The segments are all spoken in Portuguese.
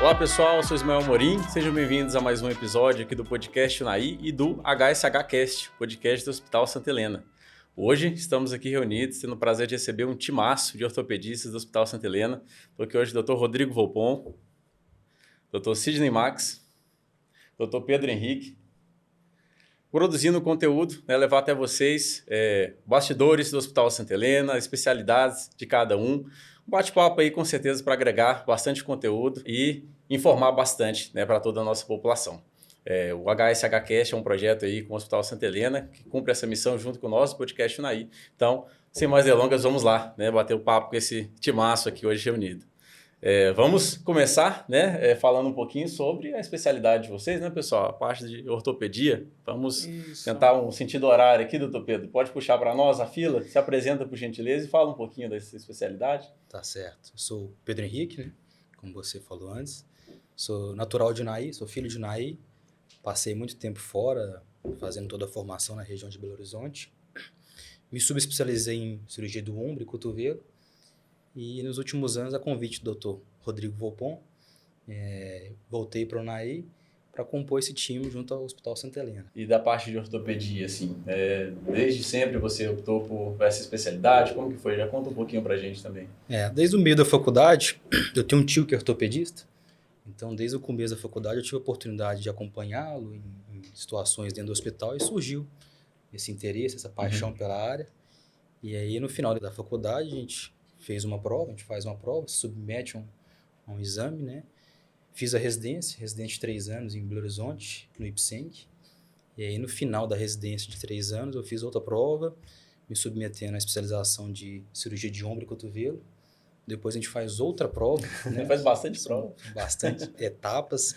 Olá pessoal, eu sou Ismael Amorim, sejam bem-vindos a mais um episódio aqui do podcast Unai e do HSH-Cast, podcast do Hospital Santa Helena. Hoje estamos aqui reunidos, tendo o prazer de receber um timaço de ortopedistas do Hospital Santa Helena. Estou aqui hoje com o Dr. Rodrigo Volpon, Dr. Sidney Max, Dr. Pedro Henrique, produzindo conteúdo, levar até vocês bastidores do Hospital Santa Helena, especialidades de cada um. Um bate-papo aí com certeza para agregar bastante conteúdo e informar bastante para toda a nossa população. O HSH-Cast é um projeto aí com o Hospital Santa Helena que cumpre essa missão junto com o nosso podcast Unai. Então, sem mais delongas, vamos lá, bater o papo com esse timaço aqui hoje reunido. Vamos começar falando um pouquinho sobre a especialidade de vocês, pessoal? A parte de ortopedia. Vamos tentar um sentido horário aqui, doutor Pedro. Pode puxar para nós a fila? Se apresenta, por gentileza, e fala um pouquinho dessa especialidade. Tá certo. Eu sou Pedro Henrique, como você falou antes. Sou natural de Unai, sou filho de Unai. Passei muito tempo fora, fazendo toda a formação na região de Belo Horizonte. Me subespecializei em cirurgia do ombro e cotovelo. E nos últimos anos, a convite do Dr. Rodrigo Volpon, voltei para o Unai para compor esse time junto ao Hospital Santa Helena. E da parte de ortopedia, assim, desde sempre você optou por essa especialidade? Como que foi? Já conta um pouquinho para a gente também. Desde o meio da faculdade, eu tenho um tio que é ortopedista, então desde o começo da faculdade eu tive a oportunidade de acompanhá-lo em situações dentro do hospital e surgiu esse interesse, essa paixão pela área. E aí no final da faculdade a gente faz uma prova, se submete a um exame, Fiz a residente de 3 anos em Belo Horizonte, no IPSENC. E aí, no final da residência de 3 anos, eu fiz outra prova, me submetendo à especialização de cirurgia de ombro e cotovelo. Depois a gente faz outra prova. Faz bastante prova. Bastante etapas.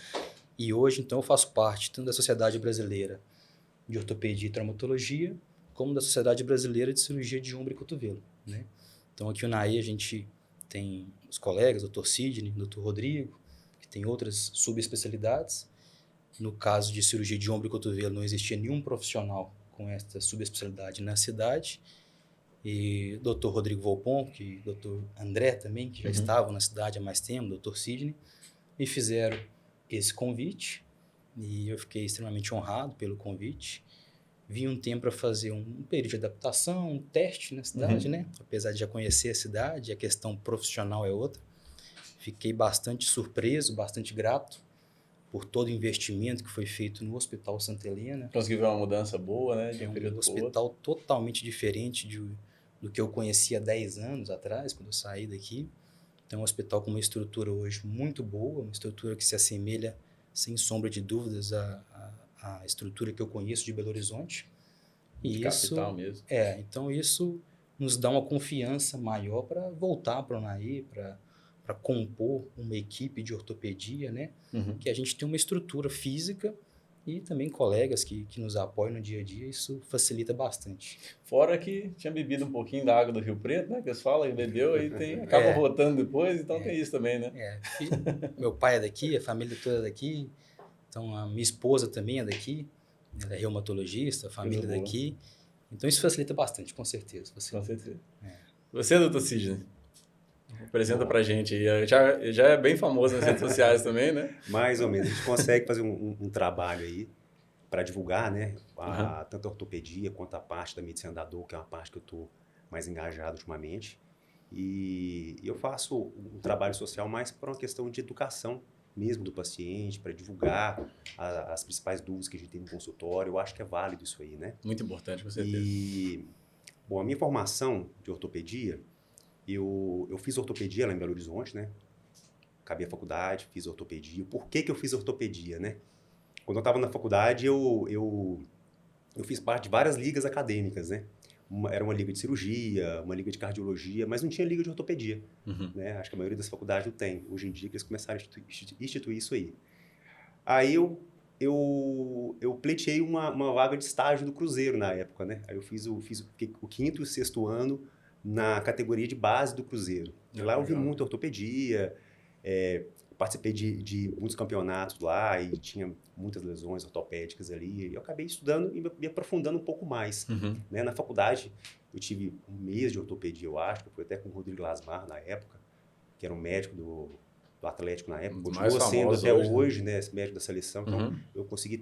E hoje, então, eu faço parte tanto da Sociedade Brasileira de Ortopedia e Traumatologia, como da Sociedade Brasileira de Cirurgia de Ombro e Cotovelo, Então, aqui no Unai a gente tem os colegas, Dr. Sidney, Dr. Rodrigo, que tem outras subespecialidades. No caso de cirurgia de ombro e cotovelo, não existia nenhum profissional com esta subespecialidade na cidade. E Dr. Rodrigo Volpon, e Dr. André também, que já estavam na cidade há mais tempo, Dr. Sidney, me fizeram esse convite e eu fiquei extremamente honrado pelo convite. Vim um tempo para fazer um período de adaptação, um teste na cidade, Apesar de já conhecer a cidade, a questão profissional é outra. Fiquei bastante surpreso, bastante grato por todo o investimento que foi feito no Hospital Santa Helena. Conseguiu ver uma mudança boa, de um período um hospital totalmente diferente do que eu conhecia há 10 anos atrás, quando eu saí daqui. Então, um hospital com uma estrutura hoje muito boa, uma estrutura que se assemelha, sem sombra de dúvidas, a estrutura que eu conheço de Belo Horizonte. E capital mesmo. Então isso nos dá uma confiança maior para voltar para o Unai, para compor uma equipe de ortopedia, Que a gente tem uma estrutura física e também colegas que nos apoiam no dia a dia, isso facilita bastante. Fora que tinha bebido um pouquinho da água do Rio Preto, que eles falam, e bebeu, aí acaba voltando depois, então tem isso também, Meu pai é daqui, a família toda é daqui. Então, a minha esposa também é daqui, ela é reumatologista, a família é daqui. Então, isso facilita bastante, com certeza. Com certeza. Você, doutor Sidney, apresenta pra gente aí. Já é bem famoso nas redes sociais também, Mais ou menos. A gente consegue fazer um trabalho aí para divulgar, tanto a ortopedia quanto a parte da medicina da dor, que é uma parte que eu estou mais engajado ultimamente. E eu faço um trabalho social mais por uma questão de educação mesmo do paciente, para divulgar as principais dúvidas que a gente tem no consultório. Eu acho que é válido isso aí, Muito importante, com certeza. Bom, a minha formação de ortopedia, eu fiz ortopedia lá em Belo Horizonte, Acabei a faculdade, fiz ortopedia. Por que eu fiz ortopedia, Quando eu estava na faculdade, eu fiz parte de várias ligas acadêmicas, Era uma liga de cirurgia, uma liga de cardiologia, mas não tinha liga de ortopedia. Acho que a maioria das faculdades não tem. Hoje em dia que eles começaram a instituir isso aí. Aí eu pleiteei uma vaga de estágio do Cruzeiro na época, Aí eu fiz o 5º e 6º ano na categoria de base do Cruzeiro. E lá eu vi muito ortopedia, participei de muitos campeonatos lá e tinha muitas lesões ortopédicas ali. E eu acabei estudando e me aprofundando um pouco mais. Na faculdade, eu tive um mês de ortopedia, eu acho, que foi até com o Rodrigo Lasmar na época, que era um médico do Atlético na época, Um dos mais continua sendo famosos até hoje, hoje, né, esse médico da seleção. Então, Uhum. eu consegui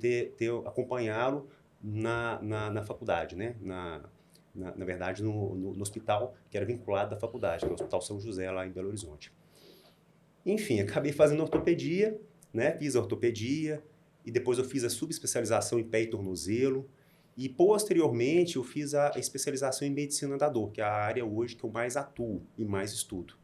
acompanhá-lo na faculdade, né? Na verdade, no hospital que era vinculado da faculdade, que é o Hospital São José, lá em Belo Horizonte. Enfim, acabei fazendo ortopedia, né? Fiz a ortopedia e depois eu fiz a subespecialização em pé e tornozelo. E, posteriormente, eu fiz a especialização em medicina da dor, que é a área hoje que eu mais atuo e mais estudo,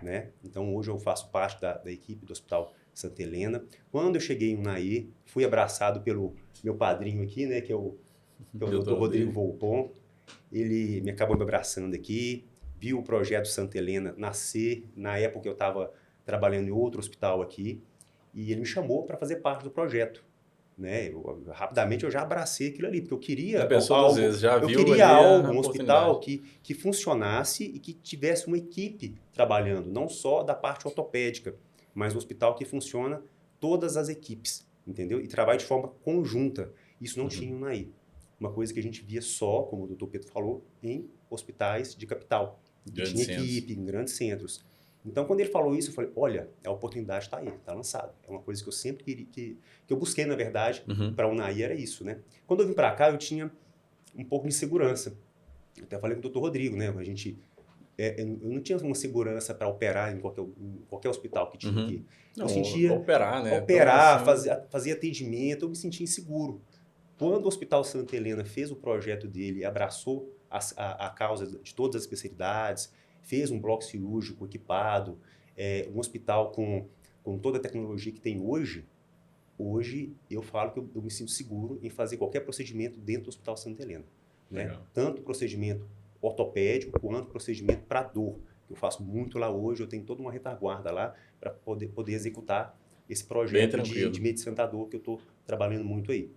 né? Então, hoje eu faço parte da equipe do Hospital Santa Helena. Quando eu cheguei em Unai, fui abraçado pelo meu padrinho aqui, né? Que é o Dr. Rodrigo Volpon. Ele me acabou me abraçando aqui, viu o projeto Santa Helena nascer. Na época eu estava trabalhando em outro hospital aqui e ele me chamou para fazer parte do projeto, né? Rapidamente eu já abracei aquilo ali, porque eu queria algo, um hospital que funcionasse e que tivesse uma equipe trabalhando, não só da parte ortopédica, mas um hospital que funciona todas as equipes, entendeu? E trabalha de forma conjunta. Isso não tinha no Unai. Uma coisa que a gente via só, como o doutor Pedro falou, em hospitais de capital. Que tinha equipe, em grandes centros. Então, quando ele falou isso, eu falei, olha, a oportunidade está aí, está lançada. É uma coisa que eu sempre queria, que eu busquei, na verdade, para a Unai, era isso, né? Quando eu vim para cá, eu tinha um pouco de insegurança. Eu até falei com o doutor Rodrigo, né? Eu não tinha uma segurança para operar em qualquer hospital que tinha aqui. Não, eu sentia... Operar, né? Operar, então, assim... fazer atendimento, eu me sentia inseguro. Quando o Hospital Santa Helena fez o projeto dele, abraçou a causa de todas as especialidades, fez um bloco cirúrgico equipado, um hospital com toda a tecnologia que tem hoje eu falo que eu me sinto seguro em fazer qualquer procedimento dentro do Hospital Santa Helena, né? Tanto procedimento ortopédico quanto procedimento para dor. Eu faço muito lá hoje, eu tenho toda uma retaguarda lá para poder executar esse projeto de medicina da dor que eu estou trabalhando muito aí.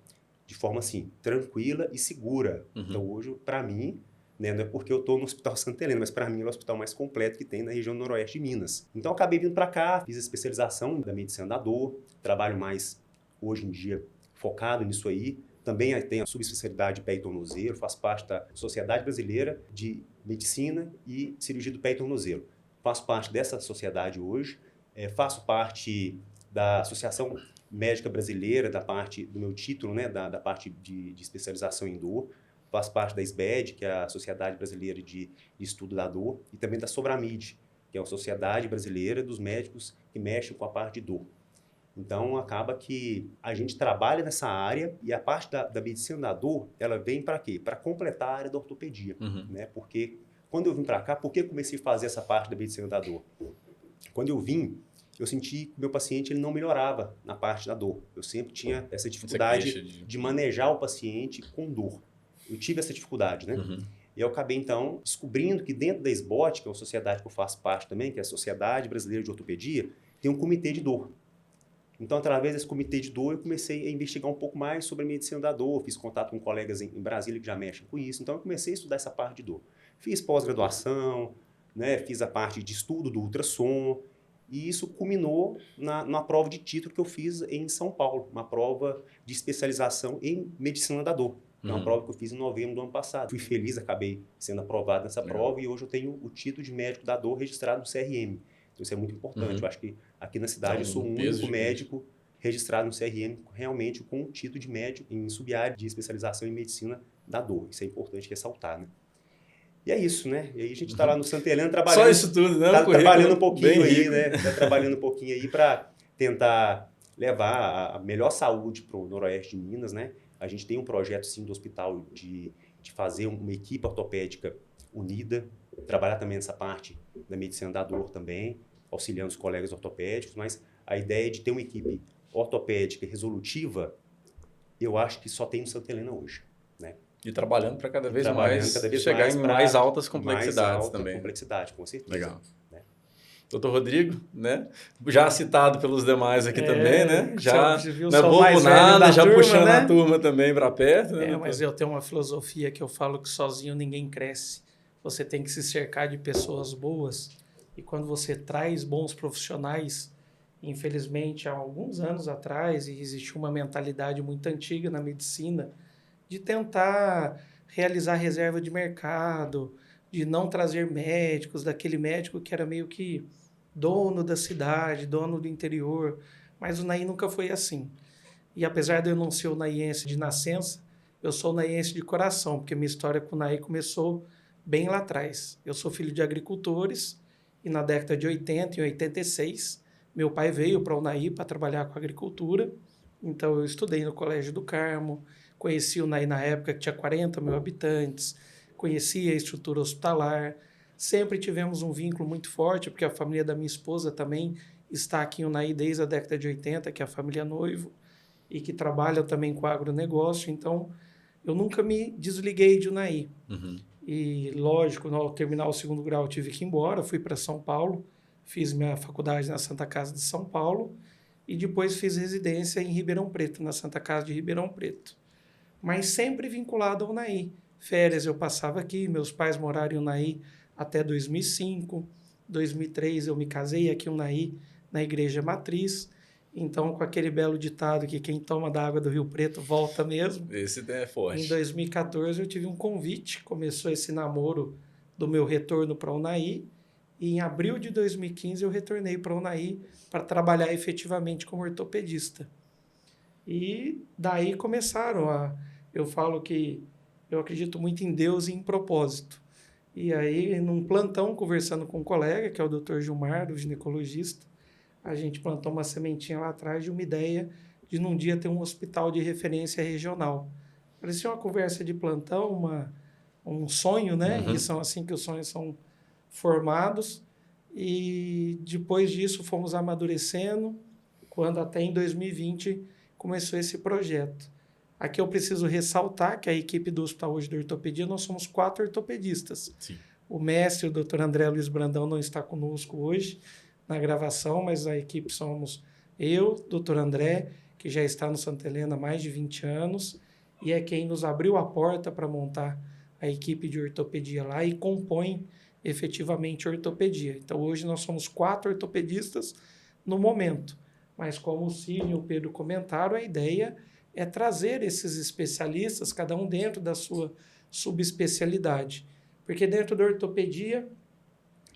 De forma, assim, tranquila e segura. Então, hoje, para mim, né, não é porque eu estou no Hospital Santa Helena, mas para mim é o hospital mais completo que tem na região noroeste de Minas. Então, eu acabei vindo para cá, fiz a especialização da medicina da dor, trabalho mais, hoje em dia, focado nisso aí. Também tenho a subespecialidade de pé e tornozelo, faço parte da Sociedade Brasileira de Medicina e Cirurgia do Pé e Tornozelo. Faço parte dessa sociedade hoje, faço parte da Associação Médica Brasileira, da parte do meu título, né, da parte de especialização em dor. Faço parte da SBED, que é a Sociedade Brasileira de Estudo da Dor, e também da Sobramid, que é a Sociedade Brasileira dos Médicos que mexem com a parte de dor. Então, acaba que a gente trabalha nessa área e a parte da medicina da dor, ela vem para quê? Para completar a área da ortopedia, né? Porque quando eu vim para cá, por que eu comecei a fazer essa parte da medicina da dor? Quando eu vim, eu senti que o meu paciente ele não melhorava na parte da dor. Eu sempre tinha essa dificuldade de manejar o paciente com dor. Eu tive essa dificuldade, né? E eu acabei, então, descobrindo que dentro da SBOT, que é uma sociedade que eu faço parte também, que é a Sociedade Brasileira de Ortopedia, tem um comitê de dor. Então, através desse comitê de dor, eu comecei a investigar um pouco mais sobre a medicina da dor, fiz contato com colegas em Brasília que já mexem com isso, então eu comecei a estudar essa parte de dor. Fiz pós-graduação, né? Fiz a parte de estudo do ultrassom, e isso culminou na prova de título que eu fiz em São Paulo, uma prova de especialização em medicina da dor. É uma prova que eu fiz em novembro do ano passado. Fui feliz, acabei sendo aprovado nessa prova e hoje eu tenho o título de médico da dor registrado no CRM. Então isso é muito importante. Eu acho que aqui na cidade eu sou o único médico registrado no CRM realmente com o título de médico em subárea de especialização em medicina da dor. Isso é importante ressaltar, né? E é isso, né? E aí a gente está lá no Santa Helena trabalhando... Só isso tudo, né? Tá trabalhando um pouquinho aí, né? Tá trabalhando um pouquinho aí para tentar levar a melhor saúde para o noroeste de Minas, né? A gente tem um projeto, sim, do hospital de fazer uma equipe ortopédica unida, trabalhar também nessa parte da medicina da dor também, auxiliando os colegas ortopédicos, mas a ideia de ter uma equipe ortopédica resolutiva, eu acho que só tem no Santa Helena hoje, né? E trabalhando para cada vez mais chegar em mais altas complexidades também. Complexidade, com certeza. Legal. Né? Doutor Rodrigo, né? Já citado pelos demais aqui também, né? Já não é bobo nada, já puxando a turma também para perto. Né, mas eu tenho uma filosofia que eu falo que sozinho ninguém cresce. Você tem que se cercar de pessoas boas. E quando você traz bons profissionais, infelizmente, há alguns anos atrás, existiu uma mentalidade muito antiga na medicina de tentar realizar reserva de mercado, de não trazer médicos, daquele médico que era meio que dono da cidade, dono do interior, mas o Naí nunca foi assim. E apesar de eu não ser o naiense de nascença, eu sou naiense de coração, porque minha história com o Naí começou bem lá atrás. Eu sou filho de agricultores e na década de 80, em 86, meu pai veio para o Naí para trabalhar com agricultura. Então eu estudei no Colégio do Carmo, conheci o Naí na época que tinha 40 mil habitantes, conheci a estrutura hospitalar. Sempre tivemos um vínculo muito forte, porque a família da minha esposa também está aqui em Unai desde a década de 80, que é a família Noivo, e que trabalha também com agronegócio. Então, eu nunca me desliguei de Unai. Uhum. E, lógico, ao terminar o segundo grau, eu tive que ir embora, fui para São Paulo, fiz minha faculdade na Santa Casa de São Paulo, e depois fiz residência em Ribeirão Preto, na Santa Casa de Ribeirão Preto. Mas sempre vinculado ao Unai. Férias eu passava aqui, meus pais moraram em Unai até 2005. 2003 eu me casei aqui em Unai, na Igreja Matriz. Então, com aquele belo ditado que quem toma da água do Rio Preto volta mesmo. Esse é forte. Em 2014 eu tive um convite, começou esse namoro do meu retorno para Unai. E em abril de 2015 eu retornei para Unai para trabalhar efetivamente como ortopedista. E daí começaram a... Eu falo que eu acredito muito em Deus e em propósito. E aí, num plantão, conversando com um colega, que é o Dr. Gilmar, o ginecologista, a gente plantou uma sementinha lá atrás de uma ideia de, num dia, ter um hospital de referência regional. Parecia uma conversa de plantão, um sonho, né? Uhum. E são assim que os sonhos são formados. E depois disso, fomos amadurecendo, quando até em 2020 começou esse projeto. Aqui eu preciso ressaltar que a equipe do Hospital hoje de Ortopedia, nós somos 4 ortopedistas. Sim. O mestre, o Dr. André Luiz Brandão, não está conosco hoje na gravação, mas a equipe somos eu, Dr. André, que já está no Santa Helena há mais de 20 anos, e é quem nos abriu a porta para montar a equipe de ortopedia lá e compõe efetivamente a ortopedia. Então, hoje nós somos 4 ortopedistas no momento, mas como o Cine e o Pedro comentaram, a ideia é trazer esses especialistas, cada um dentro da sua subespecialidade. Porque dentro da ortopedia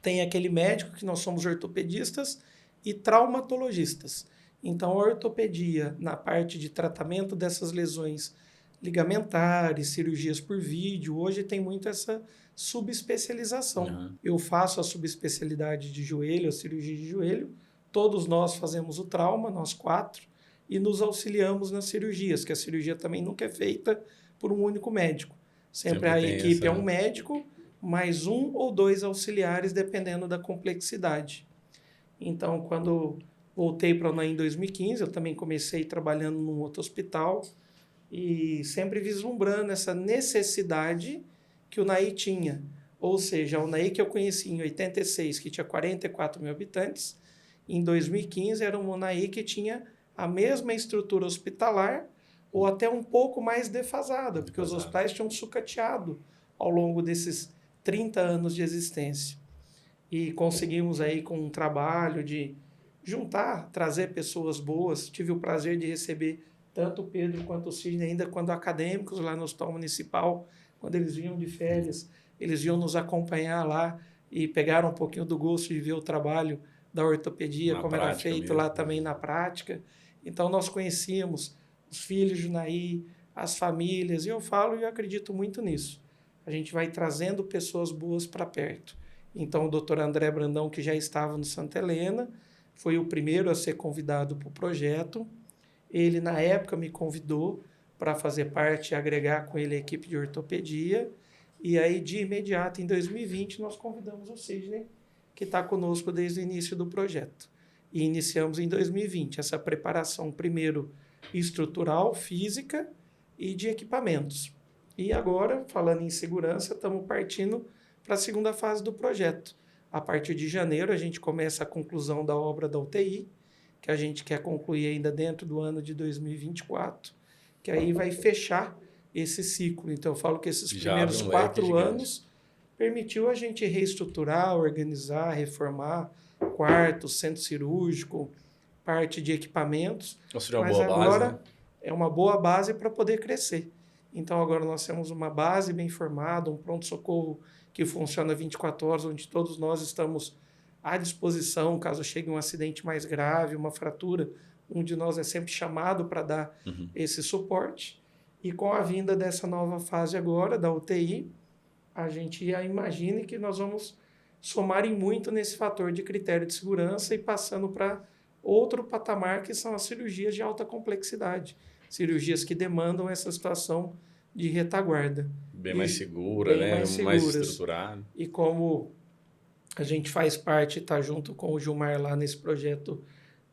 tem aquele médico que nós somos ortopedistas e traumatologistas. Então, a ortopedia, na parte de tratamento dessas lesões ligamentares, cirurgias por vídeo, hoje tem muito essa subespecialização. Uhum. Eu faço a subespecialidade de joelho, a cirurgia de joelho, todos nós fazemos o trauma, nós 4, e nos auxiliamos nas cirurgias, que a cirurgia também nunca é feita por um único médico. Sempre a equipe é um médico, mais 1 ou 2 auxiliares, dependendo da complexidade. Então, quando voltei para o Unai em 2015, eu também comecei trabalhando num outro hospital e sempre vislumbrando essa necessidade que o Unai tinha. Ou seja, o Unai que eu conheci em 86, que tinha 44 mil habitantes, em 2015 era um Unai que tinha a mesma estrutura hospitalar ou até um pouco mais defasada, porque os hospitais tinham sucateado ao longo desses 30 anos de existência. E conseguimos aí, com um trabalho de juntar, trazer pessoas boas. Tive o prazer de receber tanto o Pedro quanto o Sidney, ainda quando acadêmicos lá no Hospital Municipal, quando eles vinham de férias, eles iam nos acompanhar lá e pegaram um pouquinho do gosto de ver o trabalho da ortopedia, como era feito mesmo lá também na prática. Então, nós conhecíamos os filhos de Unai, as famílias, e eu falo e eu acredito muito nisso. A gente vai trazendo pessoas boas para perto. Então, o Dr. André Brandão, que já estava no Santa Helena, foi o primeiro a ser convidado para o projeto. Ele, na época, me convidou para fazer parte e agregar com ele a equipe de ortopedia. E aí, de imediato, em 2020, nós convidamos o Sidney, que está conosco desde o início do projeto. E iniciamos em 2020 essa preparação, primeiro estrutural, física e de equipamentos. E agora, falando em segurança, estamos partindo para a segunda fase do projeto. A partir de janeiro, a gente começa a conclusão da obra da UTI, que a gente quer concluir ainda dentro do ano de 2024, que aí vai fechar esse ciclo. Então, eu falo que esses primeiros 4 anos permitiu a gente reestruturar, organizar, reformar quarto, centro cirúrgico, parte de equipamentos. Mas agora base, né? É uma boa base para poder crescer. Então, agora nós temos uma base bem formada, um pronto-socorro que funciona 24 horas, onde todos nós estamos à disposição, caso chegue um acidente mais grave, uma fratura, um de nós é sempre chamado para dar esse suporte. E com a vinda dessa nova fase agora, da UTI, a gente imagina que nós vamos somar em muito nesse fator de critério de segurança e passando para outro patamar, que são as cirurgias de alta complexidade. Cirurgias que demandam essa situação de retaguarda. Bem mais segura, né? Mais estruturada. E como a gente faz parte, está junto com o Gilmar lá nesse projeto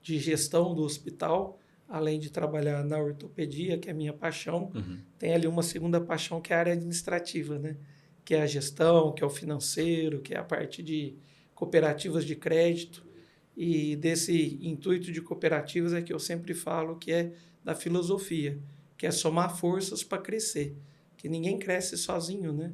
de gestão do hospital, além de trabalhar na ortopedia, que é a minha paixão, tem ali uma segunda paixão, que é a área administrativa, né? Que é a gestão, que é o financeiro, que é a parte de cooperativas de crédito. E desse intuito de cooperativas é que eu sempre falo que é da filosofia, que é somar forças para crescer, que ninguém cresce sozinho, né?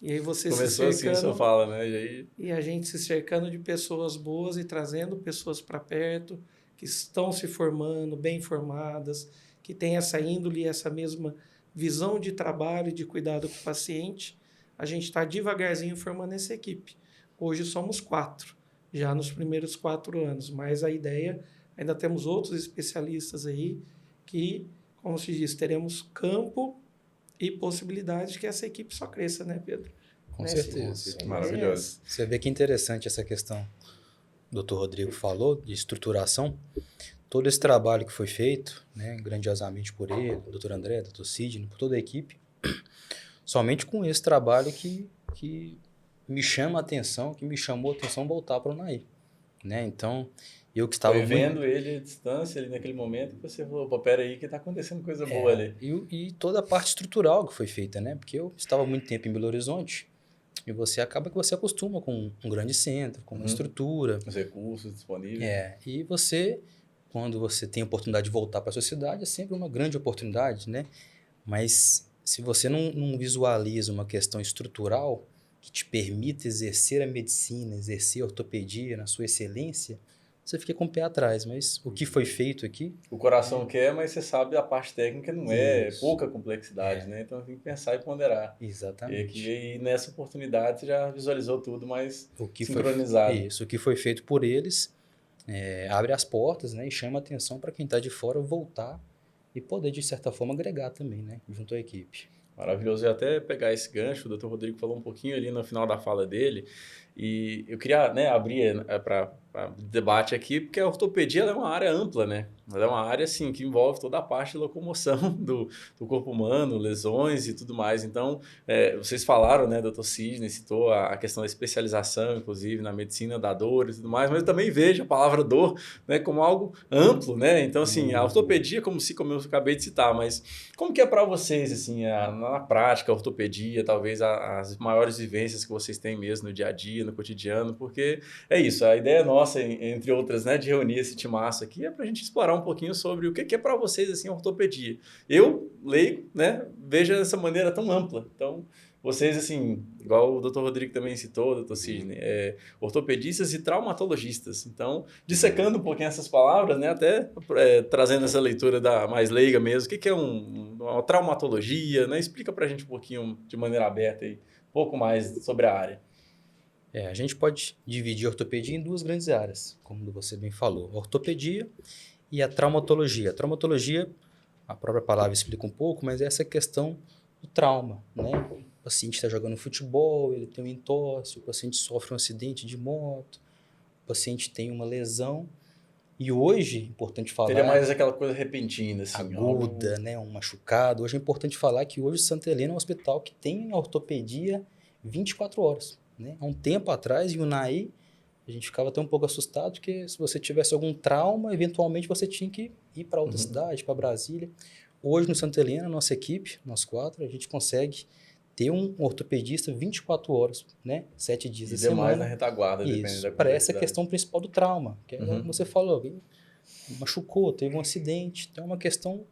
E aí você começou se cercando, assim, só fala, né? E a gente se cercando de pessoas boas e trazendo pessoas para perto, que estão se formando, bem formadas, que têm essa índole, essa mesma visão de trabalho e de cuidado com o paciente. A gente está devagarzinho formando essa equipe. Hoje somos 4, já nos primeiros 4 anos, mas a ideia, ainda temos outros especialistas aí que, como se diz, teremos campo e possibilidade que essa equipe só cresça, né, Pedro? Com certeza. Maravilhoso. Você vê que interessante essa questão que o Dr. Rodrigo falou, de estruturação. Todo esse trabalho que foi feito, né, grandiosamente por ele, Dr. André, Dr. Sidney, por toda a equipe, somente com esse trabalho que me chama a atenção, que me chamou a atenção voltar para o UNAI. Né? Então, eu que estava... Foi vendo ele à distância, ali naquele momento, que você falou, pô, pera aí que está acontecendo coisa boa ali. E toda a parte estrutural que foi feita, né? Porque eu estava muito tempo em Belo Horizonte, e você acaba que você acostuma com um grande centro, com uma estrutura. Os recursos disponíveis. E você, quando você tem a oportunidade de voltar para a sua cidade, é sempre uma grande oportunidade, né? Mas se você não visualiza uma questão estrutural que te permita exercer a medicina, exercer a ortopedia na sua excelência, você fica com o pé atrás. Mas o que foi feito aqui... O coração quer, mas você sabe a parte técnica não é pouca complexidade, né? Então tem que pensar e ponderar. Exatamente. E nessa oportunidade você já visualizou tudo mais sincronizado. Isso, o que foi feito por eles abre as portas, né? E chama a atenção para quem está de fora voltar e poder, de certa forma, agregar também, né? Junto à equipe. Maravilhoso. E até pegar esse gancho, o Dr. Rodrigo falou um pouquinho ali no final da fala dele, e eu queria, né, abrir para debate aqui, porque a ortopedia ela é uma área ampla, né? Ela é uma área assim, que envolve toda a parte de locomoção do corpo humano, lesões e tudo mais. Então, vocês falaram, né, Dr. Sidney citou a questão da especialização, inclusive, na medicina da dor e tudo mais, mas eu também vejo a palavra dor, né, como algo amplo, né? Então, assim, a ortopedia, como eu acabei de citar, mas como que é para vocês, assim, na prática, a ortopedia, talvez as maiores vivências que vocês têm mesmo no dia a dia, no cotidiano, porque é isso, a ideia nossa, entre outras, né, de reunir esse timaço aqui, é para a gente explorar um pouquinho sobre o que é para vocês, assim, a ortopedia. Eu, leigo, né, vejo dessa maneira tão ampla. Então, vocês, assim, igual o Dr. Rodrigo também citou, Dr. Sidney, ortopedistas e traumatologistas. Então, dissecando um pouquinho essas palavras, né, até trazendo essa leitura mais leiga mesmo, o que é uma traumatologia, né? Explica para a gente um pouquinho, de maneira aberta, aí, um pouco mais sobre a área. A gente pode dividir a ortopedia em 2 grandes áreas, como você bem falou, a ortopedia e a traumatologia. A traumatologia, a própria palavra explica um pouco, mas é essa questão do trauma, né? O paciente está jogando futebol, ele tem um entorse, o paciente sofre um acidente de moto, o paciente tem uma lesão. E hoje, é importante falar... Seria mais aquela coisa repentina, assim. Aguda, né? Um machucado. Hoje é importante falar que hoje Santa Helena é um hospital que tem a ortopedia 24 horas. Né? Há um tempo atrás, em UNAI, a gente ficava até um pouco assustado, porque se você tivesse algum trauma, eventualmente você tinha que ir para outra cidade, para Brasília. Hoje, no Santa Helena, nossa equipe, nós 4, a gente consegue ter um ortopedista 24 horas, né? 7 dias da semana. E demais na retaguarda, dependendo da para essa questão principal do trauma, que é como você falou, alguém machucou, teve um acidente, então é uma questão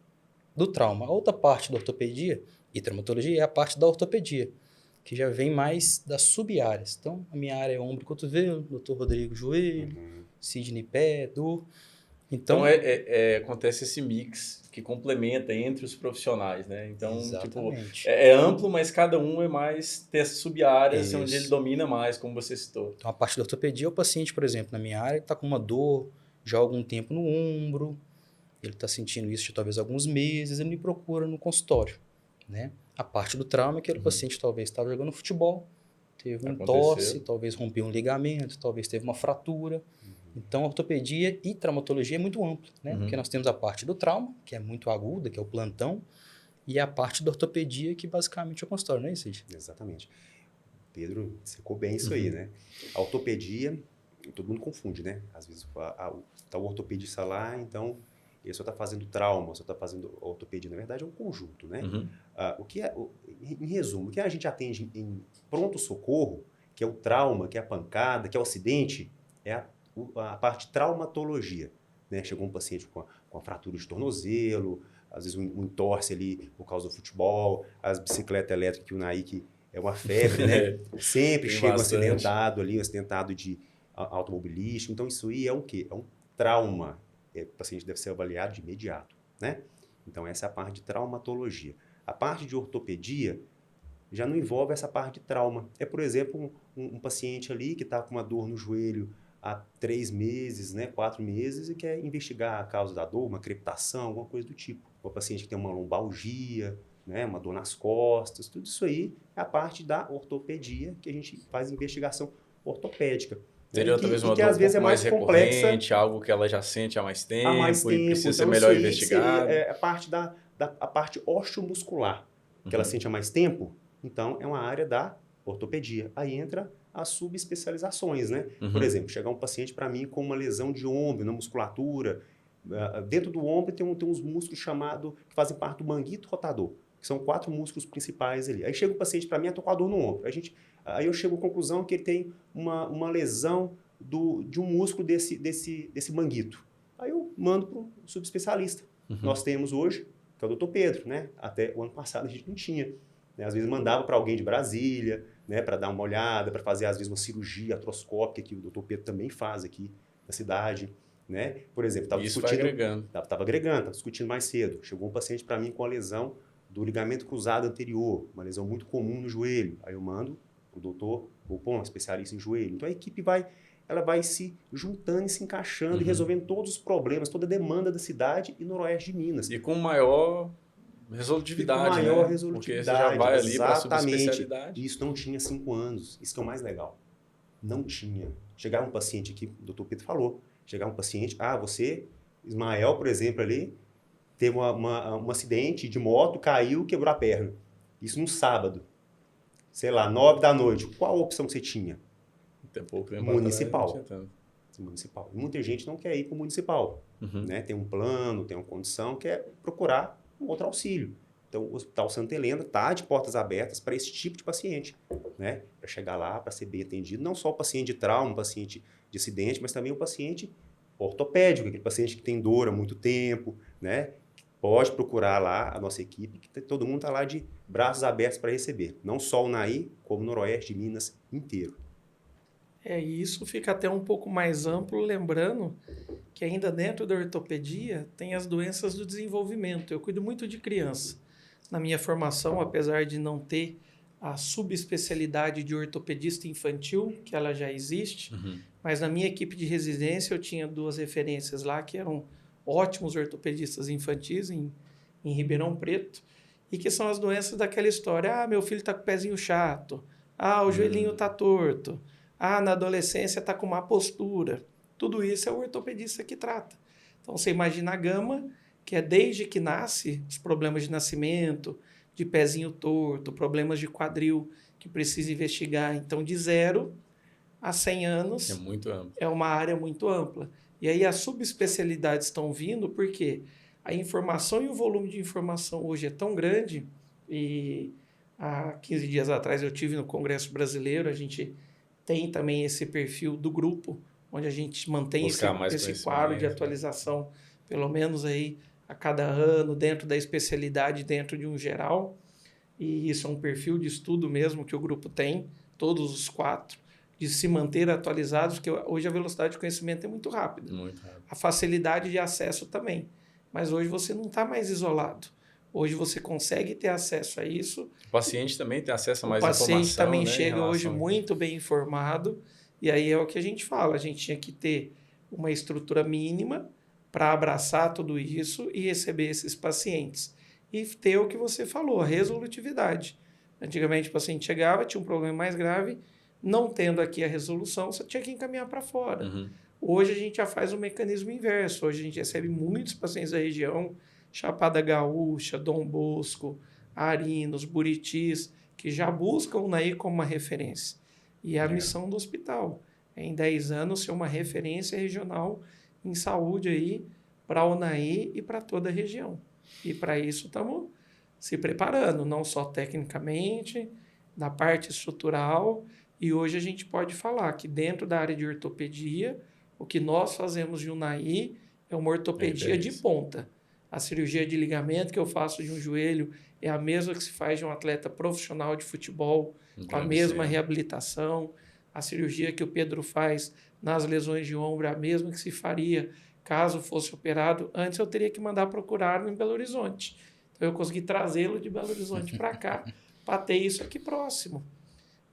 do trauma. A outra parte da ortopedia e traumatologia é a parte da ortopedia, que já vem mais das sub-áreas. Então, a minha área é ombro e cotovelo, Dr. Rodrigo joelho, Sidney pé, dor. Então, acontece esse mix que complementa entre os profissionais, né? Então, Exatamente. é amplo, mas cada um tem essas sub-áreas onde ele Isso. domina mais, como você citou. Então, a parte da ortopedia, o paciente, por exemplo, na minha área, está com uma dor já há algum tempo no ombro, ele está sentindo isso de talvez alguns meses, ele me procura no consultório, né? A parte do trauma é que aquele paciente talvez estava jogando futebol, teve um entorse, talvez rompeu um ligamento, talvez teve uma fratura. Então, a ortopedia e traumatologia é muito amplo, né? Porque nós temos a parte do trauma, que é muito aguda, que é o plantão, e a parte da ortopedia, que basicamente é o consultório, não é isso, Cid? Exatamente. Pedro, secou bem isso aí, né? A ortopedia, todo mundo confunde, né? Às vezes tá o ortopedista lá, então ele só está fazendo trauma, só está fazendo ortopedia. Na verdade, é um conjunto, né? Em resumo, o que a gente atende em pronto-socorro, que é o trauma, que é a pancada, que é o acidente, é a parte de traumatologia, né? Chegou um paciente com a fratura de tornozelo, às vezes um entorse ali por causa do futebol, as bicicletas elétricas que o Nike é uma febre, né? Sempre chega um acidentado de automobilístico. Então, isso aí é um quê? É um trauma. O paciente deve ser avaliado de imediato, né? Então, essa é a parte de traumatologia. A parte de ortopedia já não envolve essa parte de trauma. É, por exemplo, um paciente ali que está com uma dor no joelho há 3 meses, né, 4 meses, e quer investigar a causa da dor, uma crepitação, alguma coisa do tipo. O paciente que tem uma lombalgia, né, uma dor nas costas, tudo isso aí é a parte da ortopedia, que a gente faz investigação ortopédica. Seria talvez uma que dor às vezes é mais complexa, algo que ela já sente há mais tempo e precisa então, ser melhor investigado. Seria a parte osteomuscular, que ela sente há mais tempo, então é uma área da ortopedia. Aí entra as subespecializações, né? Por exemplo, chegar um paciente para mim com uma lesão de ombro, na musculatura, dentro do ombro tem uns músculos que fazem parte do manguito rotador, que são 4 músculos principais ali. Aí chega o paciente para mim, eu tô com a dor no ombro. Aí eu chego à conclusão que ele tem uma lesão de um músculo desse manguito. Aí eu mando para o subespecialista. Nós temos hoje, que é o Dr. Pedro, né? Até o ano passado a gente não tinha. Né? Às vezes mandava para alguém de Brasília, né? Para dar uma olhada, para fazer às vezes uma cirurgia artroscópica, que o Dr. Pedro também faz aqui na cidade. Né? Por exemplo, estava discutindo mais cedo. Chegou um paciente para mim com a lesão do ligamento cruzado anterior, uma lesão muito comum no joelho. Aí eu mando o doutor Bopon, especialista em joelho. Então a equipe vai se juntando e se encaixando e resolvendo todos os problemas, toda a demanda da cidade e noroeste de Minas. E com maior resolutividade, Porque você já vai ali para a subespecialidade. Isso não tinha 5 anos. Isso que é o mais legal. Não tinha. Chegar um paciente aqui, o doutor Pedro falou, chegar um paciente, você, Ismael, por exemplo, ali, teve um acidente de moto, caiu, quebrou a perna. Isso no sábado. Sei lá, 9 da noite. Qual a opção que você tinha? Tem pouco tempo municipal. Municipal. Muita gente não quer ir para o municipal. Né? Tem um plano, tem uma condição, quer procurar um outro auxílio. Então, o Hospital Santa Helena está de portas abertas para esse tipo de paciente. Né? Para chegar lá, para ser bem atendido. Não só o paciente de trauma, o paciente de acidente, mas também o paciente ortopédico, aquele paciente que tem dor há muito tempo, né? Pode procurar lá a nossa equipe, que todo mundo está lá de braços abertos para receber. Não só o Naí, como o noroeste de Minas inteiro. E isso fica até um pouco mais amplo, lembrando que ainda dentro da ortopedia tem as doenças do desenvolvimento. Eu cuido muito de criança. Na minha formação, apesar de não ter a subespecialidade de ortopedista infantil, que ela já existe, mas na minha equipe de residência eu tinha 2 referências lá que eram ótimos ortopedistas infantis em Ribeirão Preto, e que são as doenças daquela história. Meu filho está com o pezinho chato. O joelhinho está torto. Na adolescência está com má postura. Tudo isso é o ortopedista que trata. Então, você imagina a gama, que é desde que nasce, os problemas de nascimento, de pezinho torto, problemas de quadril, que precisa investigar. Então, de 0 a 100 anos... É muito amplo. É uma área muito ampla. E aí as subespecialidades estão vindo porque a informação e o volume de informação hoje é tão grande, e há 15 dias atrás eu tive no Congresso Brasileiro, a gente tem também esse perfil do grupo, onde a gente mantém esse quadro de atualização, pelo menos aí a cada ano, dentro da especialidade, dentro de um geral. E isso é um perfil de estudo mesmo que o grupo tem, todos os 4, de se manter atualizados, porque hoje a velocidade de conhecimento é muito rápida. Muito rápido. A facilidade de acesso também. Mas hoje você não está mais isolado. Hoje você consegue ter acesso a isso. O paciente também tem acesso a mais informação. O paciente também, né, chega hoje muito bem informado. E aí é o que a gente fala. A gente tinha que ter uma estrutura mínima para abraçar tudo isso e receber esses pacientes. E ter o que você falou, a resolutividade. Antigamente o paciente chegava, tinha um problema mais grave, não tendo aqui a resolução, você tinha que encaminhar para fora. Uhum. Hoje a gente já faz o mecanismo inverso. Hoje a gente recebe muitos pacientes da região, Chapada Gaúcha, Dom Bosco, Arinos, Buritis, que já buscam o UNAI como uma referência. E é a missão do hospital. É, em 10 anos, ser uma referência regional em saúde aí para a UNAI e para toda a região. E para isso estamos se preparando, não só tecnicamente, na parte estrutural. E hoje a gente pode falar que dentro da área de ortopedia, o que nós fazemos de UNAI é uma ortopedia de ponta. A cirurgia de ligamento que eu faço de um joelho é a mesma que se faz de um atleta profissional de futebol, com a mesma reabilitação. A cirurgia que o Pedro faz nas lesões de ombro é a mesma que se faria caso fosse operado. Antes eu teria que mandar procurar em Belo Horizonte. Então eu consegui trazê-lo de Belo Horizonte para cá, para ter isso aqui próximo.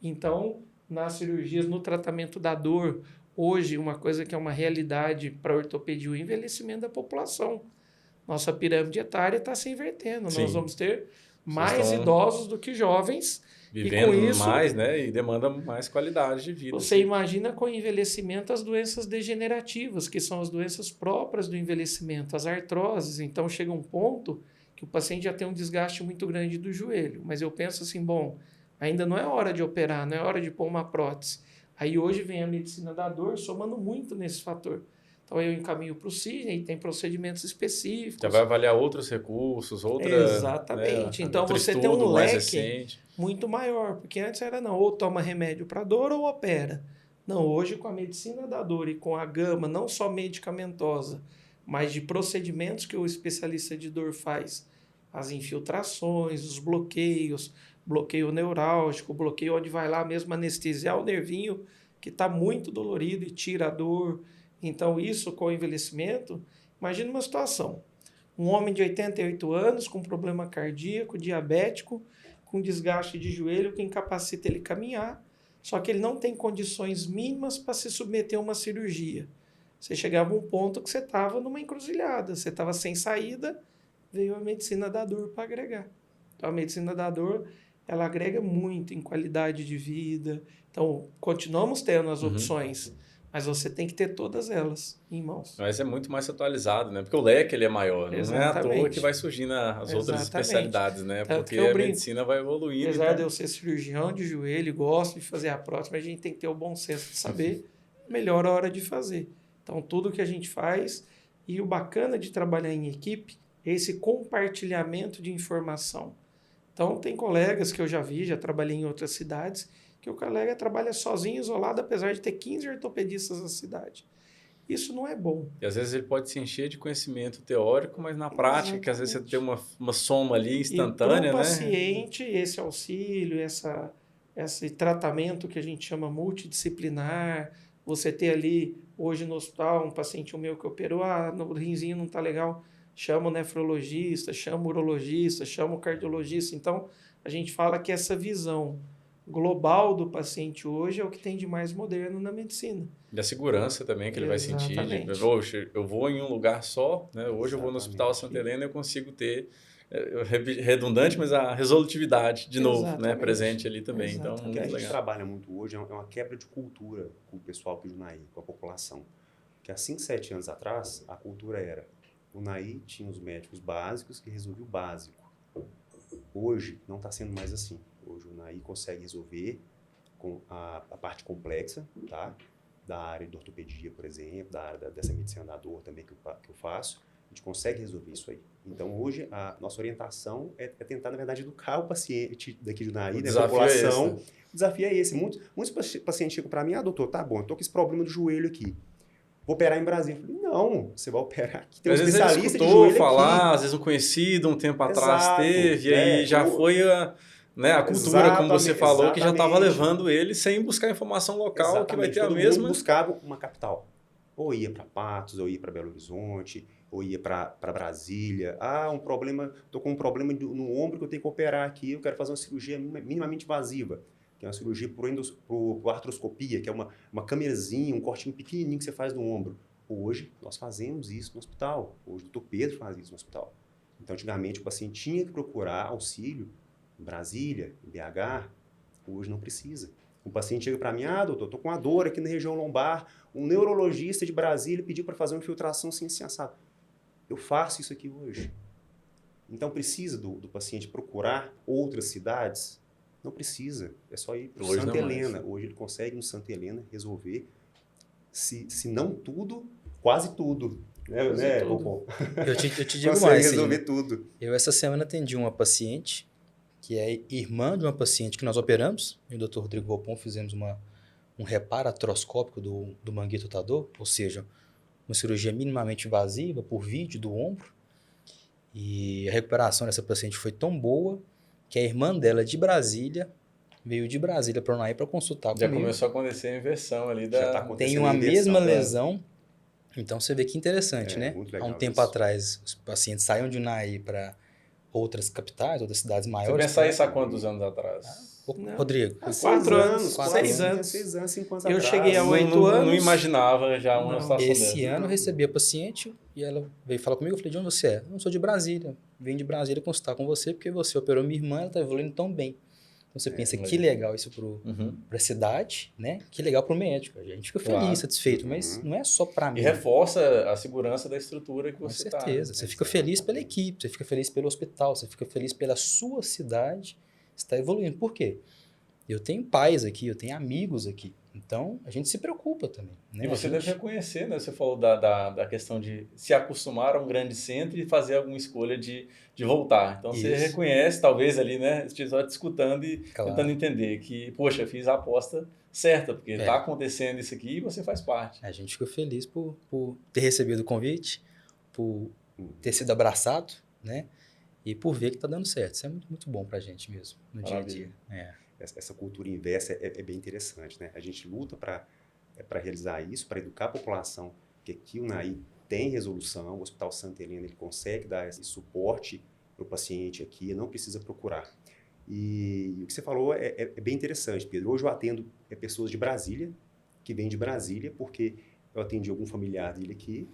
Então, nas cirurgias, no tratamento da dor, hoje, uma coisa que é uma realidade para a ortopedia, o envelhecimento da população. Nossa pirâmide etária está se invertendo. Sim. Nós vamos ter mais idosos do que jovens. Vivendo e com isso, mais, né? E demanda mais qualidade de vida. Você imagina com o envelhecimento as doenças degenerativas, que são as doenças próprias do envelhecimento, as artroses. Então, chega um ponto que o paciente já tem um desgaste muito grande do joelho. Mas eu penso assim, bom, ainda não é hora de operar, não é hora de pôr uma prótese. Aí hoje vem a medicina da dor somando muito nesse fator. Então eu encaminho para o Sidney, tem procedimentos específicos. Já vai avaliar outros recursos, Exatamente. Né, então outro você tem um mais leque recente. muito maior, porque antes era não, ou toma remédio para dor ou opera. Não, hoje com a medicina da dor e com a gama não só medicamentosa, mas de procedimentos que o especialista de dor faz, as infiltrações, os bloqueios, bloqueio neurálgico, bloqueio onde vai lá mesmo anestesiar o nervinho que está muito dolorido e tira a dor. Então, isso com o envelhecimento, imagina uma situação. Um homem de 88 anos com problema cardíaco, diabético, com desgaste de joelho que incapacita ele caminhar, só que ele não tem condições mínimas para se submeter a uma cirurgia. Você chegava a um ponto que você estava numa encruzilhada, você estava sem saída, veio a medicina da dor para agregar. Então, a medicina da dor, ela agrega muito em qualidade de vida. Então, continuamos tendo as opções, mas você tem que ter todas elas em mãos. Mas é muito mais atualizado, né? Porque o leque ele é maior. Exatamente. Não é à toa que vai surgindo as outras especialidades, né? Tanto porque a medicina vai evoluindo. Apesar de eu ser cirurgião de joelho, gosto de fazer a prótese, mas a gente tem que ter o bom senso de saber melhor a hora de fazer. Então, tudo que a gente faz, e o bacana de trabalhar em equipe, é esse compartilhamento de informação. Então, tem colegas que eu já vi, já trabalhei em outras cidades, que o colega trabalha sozinho, isolado, apesar de ter 15 ortopedistas na cidade. Isso não é bom. E às vezes ele pode se encher de conhecimento teórico, mas na prática, que às vezes você tem uma soma ali instantânea, e para o né? paciente, esse auxílio, esse tratamento que a gente chama multidisciplinar, você ter ali, hoje no hospital, um paciente meu que operou, no rinzinho não está legal, chama o nefrologista, chama o urologista, chama o cardiologista. Então, a gente fala que essa visão global do paciente hoje é o que tem de mais moderno na medicina. E a segurança também que ele vai sentir. Exatamente. Eu vou em um lugar só, né? Hoje eu vou no Hospital Santa Helena e eu consigo ter, redundante, mas a resolutividade de novo, né? Presente ali também. Então, O que a gente trabalha muito hoje é uma quebra de cultura com o pessoal aqui do UNAI, com a população. Porque há 5, 7 anos atrás, a cultura era: o UNAI tinha os médicos básicos que resolviam o básico. Hoje não está sendo mais assim. Hoje o UNAI consegue resolver com a parte complexa, tá? Da área de ortopedia, por exemplo, da área dessa medicina da dor também que eu faço. A gente consegue resolver isso aí. Então, hoje, a nossa orientação é tentar, na verdade, educar o paciente daqui do UNAI, da população. O desafio é esse. Muitos pacientes chegam para mim: doutor, tá bom, eu estou com esse problema do joelho aqui. Vou operar em Brasília. Eu falei: não, você vai operar aqui. Tem um especialista de joelho falar, aqui. Às vezes um conhecido, um tempo atrás teve, e aí já foi né, a cultura, como você falou, que já estava exatamente. levando ele sem buscar informação local, que vai ter a Todo mesma... mundo buscava uma capital. Ou ia para Patos, ou ia para Belo Horizonte, ou ia para Brasília. Estou com um problema no ombro que eu tenho que operar aqui, eu quero fazer uma cirurgia minimamente invasiva, que é uma cirurgia por artroscopia, que é uma câmerazinha, um cortinho pequenininho que você faz no ombro. Hoje, nós fazemos isso no hospital. Hoje, o Dr. Pedro faz isso no hospital. Então, antigamente, o paciente tinha que procurar auxílio em Brasília, em BH. Hoje, não precisa. O paciente chega para mim, doutor, estou com uma dor aqui na região lombar, um neurologista de Brasília pediu para fazer uma infiltração sem assado. Eu faço isso aqui hoje. Então, precisa do paciente procurar outras cidades? Não precisa. É só ir para Santa Helena. Hoje, ele consegue no Santa Helena resolver, se não tudo, quase tudo. Né, tudo. Eu te digo consegue mais. resolver tudo. Eu, essa semana, atendi uma paciente que é irmã de uma paciente que nós operamos, e o Dr. Rodrigo Vopon fizemos um reparo artroscópico do manguito rotador, ou seja, uma cirurgia minimamente invasiva por vídeo do ombro, e a recuperação dessa paciente foi tão boa que a irmã dela de Brasília veio de Brasília para o Unaí para consultar comigo. Já começou a acontecer a inversão ali da... Já tá acontecendo tem uma mesma da... lesão, então você vê que interessante, né? Muito Há legal um tempo isso. atrás, os pacientes saíam de Unaí para outras capitais, outras cidades maiores. Você pensar isso há quantos anos atrás? Rodrigo. 4 anos, 6 anos. 6 anos, 5 anos Eu atrás. cheguei a 8 anos. Não imaginava já uma situação dessa. Esse ano eu recebi a paciente e ela veio falar comigo. Eu falei, de onde você é? Eu não sou de Brasília. Vim de Brasília consultar com você porque você operou minha irmã, ela está evoluindo tão bem. Então você pensa, que legal isso para a cidade, né? Que legal para o médico. A gente fica feliz, satisfeito, mas não é só para mim. E reforça a segurança da estrutura que você está. Com certeza. Você fica feliz pela equipe, você fica feliz pelo hospital, você fica feliz pela sua cidade está evoluindo. Por quê? Eu tenho pais aqui, eu tenho amigos aqui. Então, a gente se preocupa também. Né? E você deve reconhecer, né? Você falou da questão de se acostumar a um grande centro e fazer alguma escolha de voltar. Então, você reconhece, talvez ali, né? Esteja te escutando e tentando entender que, poxa, fiz a aposta certa, porque está acontecendo isso aqui e você faz parte. A gente ficou feliz por ter recebido o convite, por ter sido abraçado, né? E por ver que está dando certo. Isso é muito, muito bom para a gente mesmo, no dia a dia. Essa cultura inversa é bem interessante, né? A gente luta para realizar isso, para educar a população, que aqui o Unaí tem resolução, o Hospital Santa Helena ele consegue dar esse suporte para o paciente aqui, não precisa procurar. E o que você falou é bem interessante, Pedro. Hoje eu atendo pessoas de Brasília, que vêm de Brasília, porque eu atendi algum familiar dele aqui,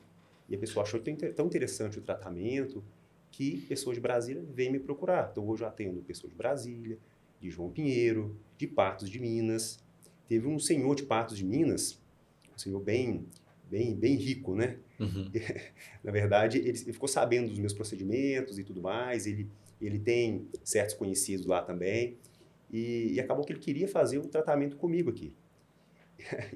e a pessoa achou tão interessante o tratamento, que pessoas de Brasília vêm me procurar. Então hoje eu atendo pessoas de Brasília, de João Pinheiro, de Patos de Minas. Teve um senhor de Patos de Minas, um senhor bem rico, né? Na verdade, ele ficou sabendo dos meus procedimentos e tudo mais, ele tem certos conhecidos lá também, e acabou que ele queria fazer um tratamento comigo aqui.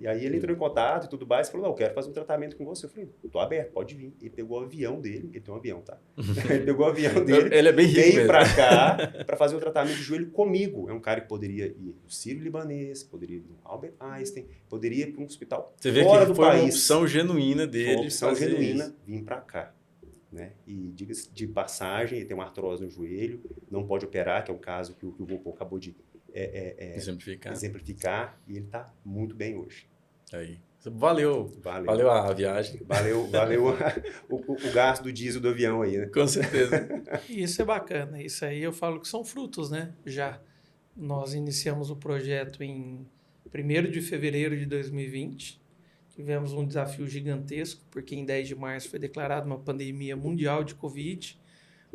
E aí ele entrou em contato e tudo mais, e falou, não, eu quero fazer um tratamento com você. Eu falei, tô aberto, pode vir. Ele pegou o avião dele, ele tem um avião, tá? Ele pegou o avião dele, ele é bem rico veio pra cá para fazer o tratamento de joelho comigo. É um cara que poderia ir no Sírio-Libanês, poderia ir no Albert Einstein, poderia ir para um hospital fora do país. Você vê que foi uma opção genuína dele. Foi uma opção genuína vir para cá. Né? E diga-se de passagem, ele tem uma artrose no joelho, não pode operar, que é um caso que o Vopon acabou de exemplificar, e ele está muito bem hoje. Aí. Valeu a viagem. Valeu o gasto do diesel do avião aí, né? Com certeza. Isso é bacana. Isso aí eu falo que são frutos, né? Já nós iniciamos o projeto em 1º de fevereiro de 2020. Tivemos um desafio gigantesco, porque em 10 de março foi declarada uma pandemia mundial de Covid,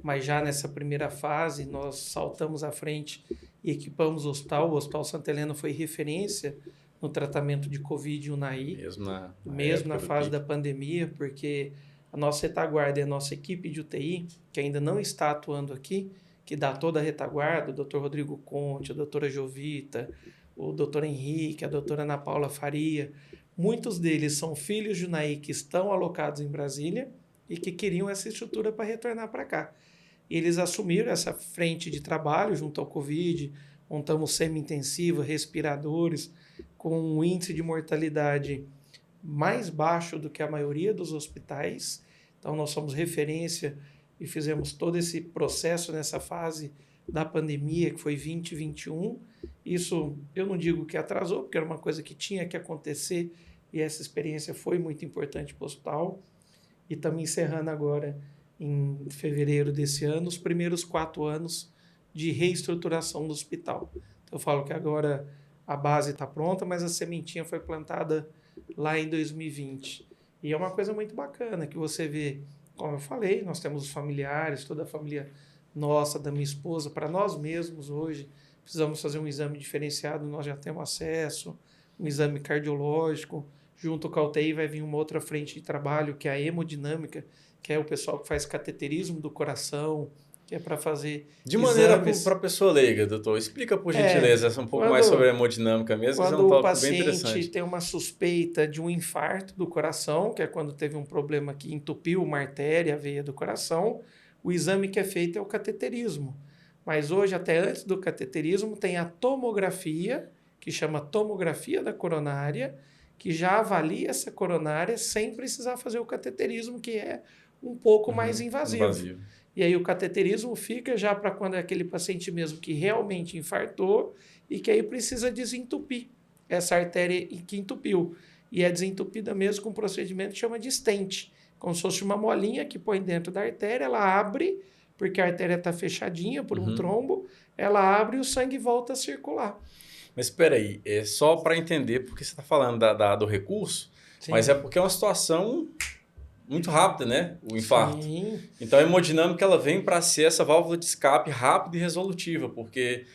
mas já nessa primeira fase nós saltamos à frente e equipamos o Hospital Santa Helena foi referência no tratamento de Covid e Unaí, mesmo na fase da pandemia, porque a nossa retaguarda e a nossa equipe de UTI, que ainda não está atuando aqui, que dá toda a retaguarda, o Dr. Rodrigo Conte, a doutora Jovita, o Dr. Henrique, a doutora Ana Paula Faria, muitos deles são filhos de Unaí que estão alocados em Brasília e que queriam essa estrutura para retornar para cá. Eles assumiram essa frente de trabalho junto ao Covid, montamos semi-intensiva, respiradores, com um índice de mortalidade mais baixo do que a maioria dos hospitais. Então, nós somos referência e fizemos todo esse processo nessa fase da pandemia, que foi 2021. Isso eu não digo que atrasou, porque era uma coisa que tinha que acontecer e essa experiência foi muito importante para o hospital. E estamos encerrando agora, em fevereiro desse ano, os primeiros 4 anos de reestruturação do hospital. Então, eu falo que agora a base está pronta, mas a sementinha foi plantada lá em 2020. E é uma coisa muito bacana que você vê, como eu falei, nós temos os familiares, toda a família nossa, da minha esposa, para nós mesmos hoje, precisamos fazer um exame diferenciado, nós já temos acesso, um exame cardiológico, junto com a UTI vai vir uma outra frente de trabalho, que é a hemodinâmica, que é o pessoal que faz cateterismo do coração, que é para fazer De maneira exames. para a pessoa leiga, doutor, explica por gentileza um pouco mais sobre a hemodinâmica mesmo, que é Quando um o tópico bem interessante. paciente tem uma suspeita de um infarto do coração, que é quando teve um problema que entupiu uma artéria, a veia do coração, o exame que é feito é o cateterismo. Mas hoje, até antes do cateterismo, tem a tomografia, que chama tomografia da coronária, que já avalia essa coronária sem precisar fazer o cateterismo, que é um pouco mais invasivo. E aí o cateterismo fica já para quando é aquele paciente mesmo que realmente infartou e que aí precisa desentupir essa artéria que entupiu. E é desentupida mesmo com um procedimento que chama de stent, como se fosse uma molinha que põe dentro da artéria, ela abre, porque a artéria está fechadinha por um trombo, ela abre e o sangue volta a circular. Mas espera aí, é só para entender porque você está falando do recurso, Sim. mas é porque é uma situação muito rápida, né? O infarto. Sim. Então a hemodinâmica ela vem para ser essa válvula de escape rápida e resolutiva, porque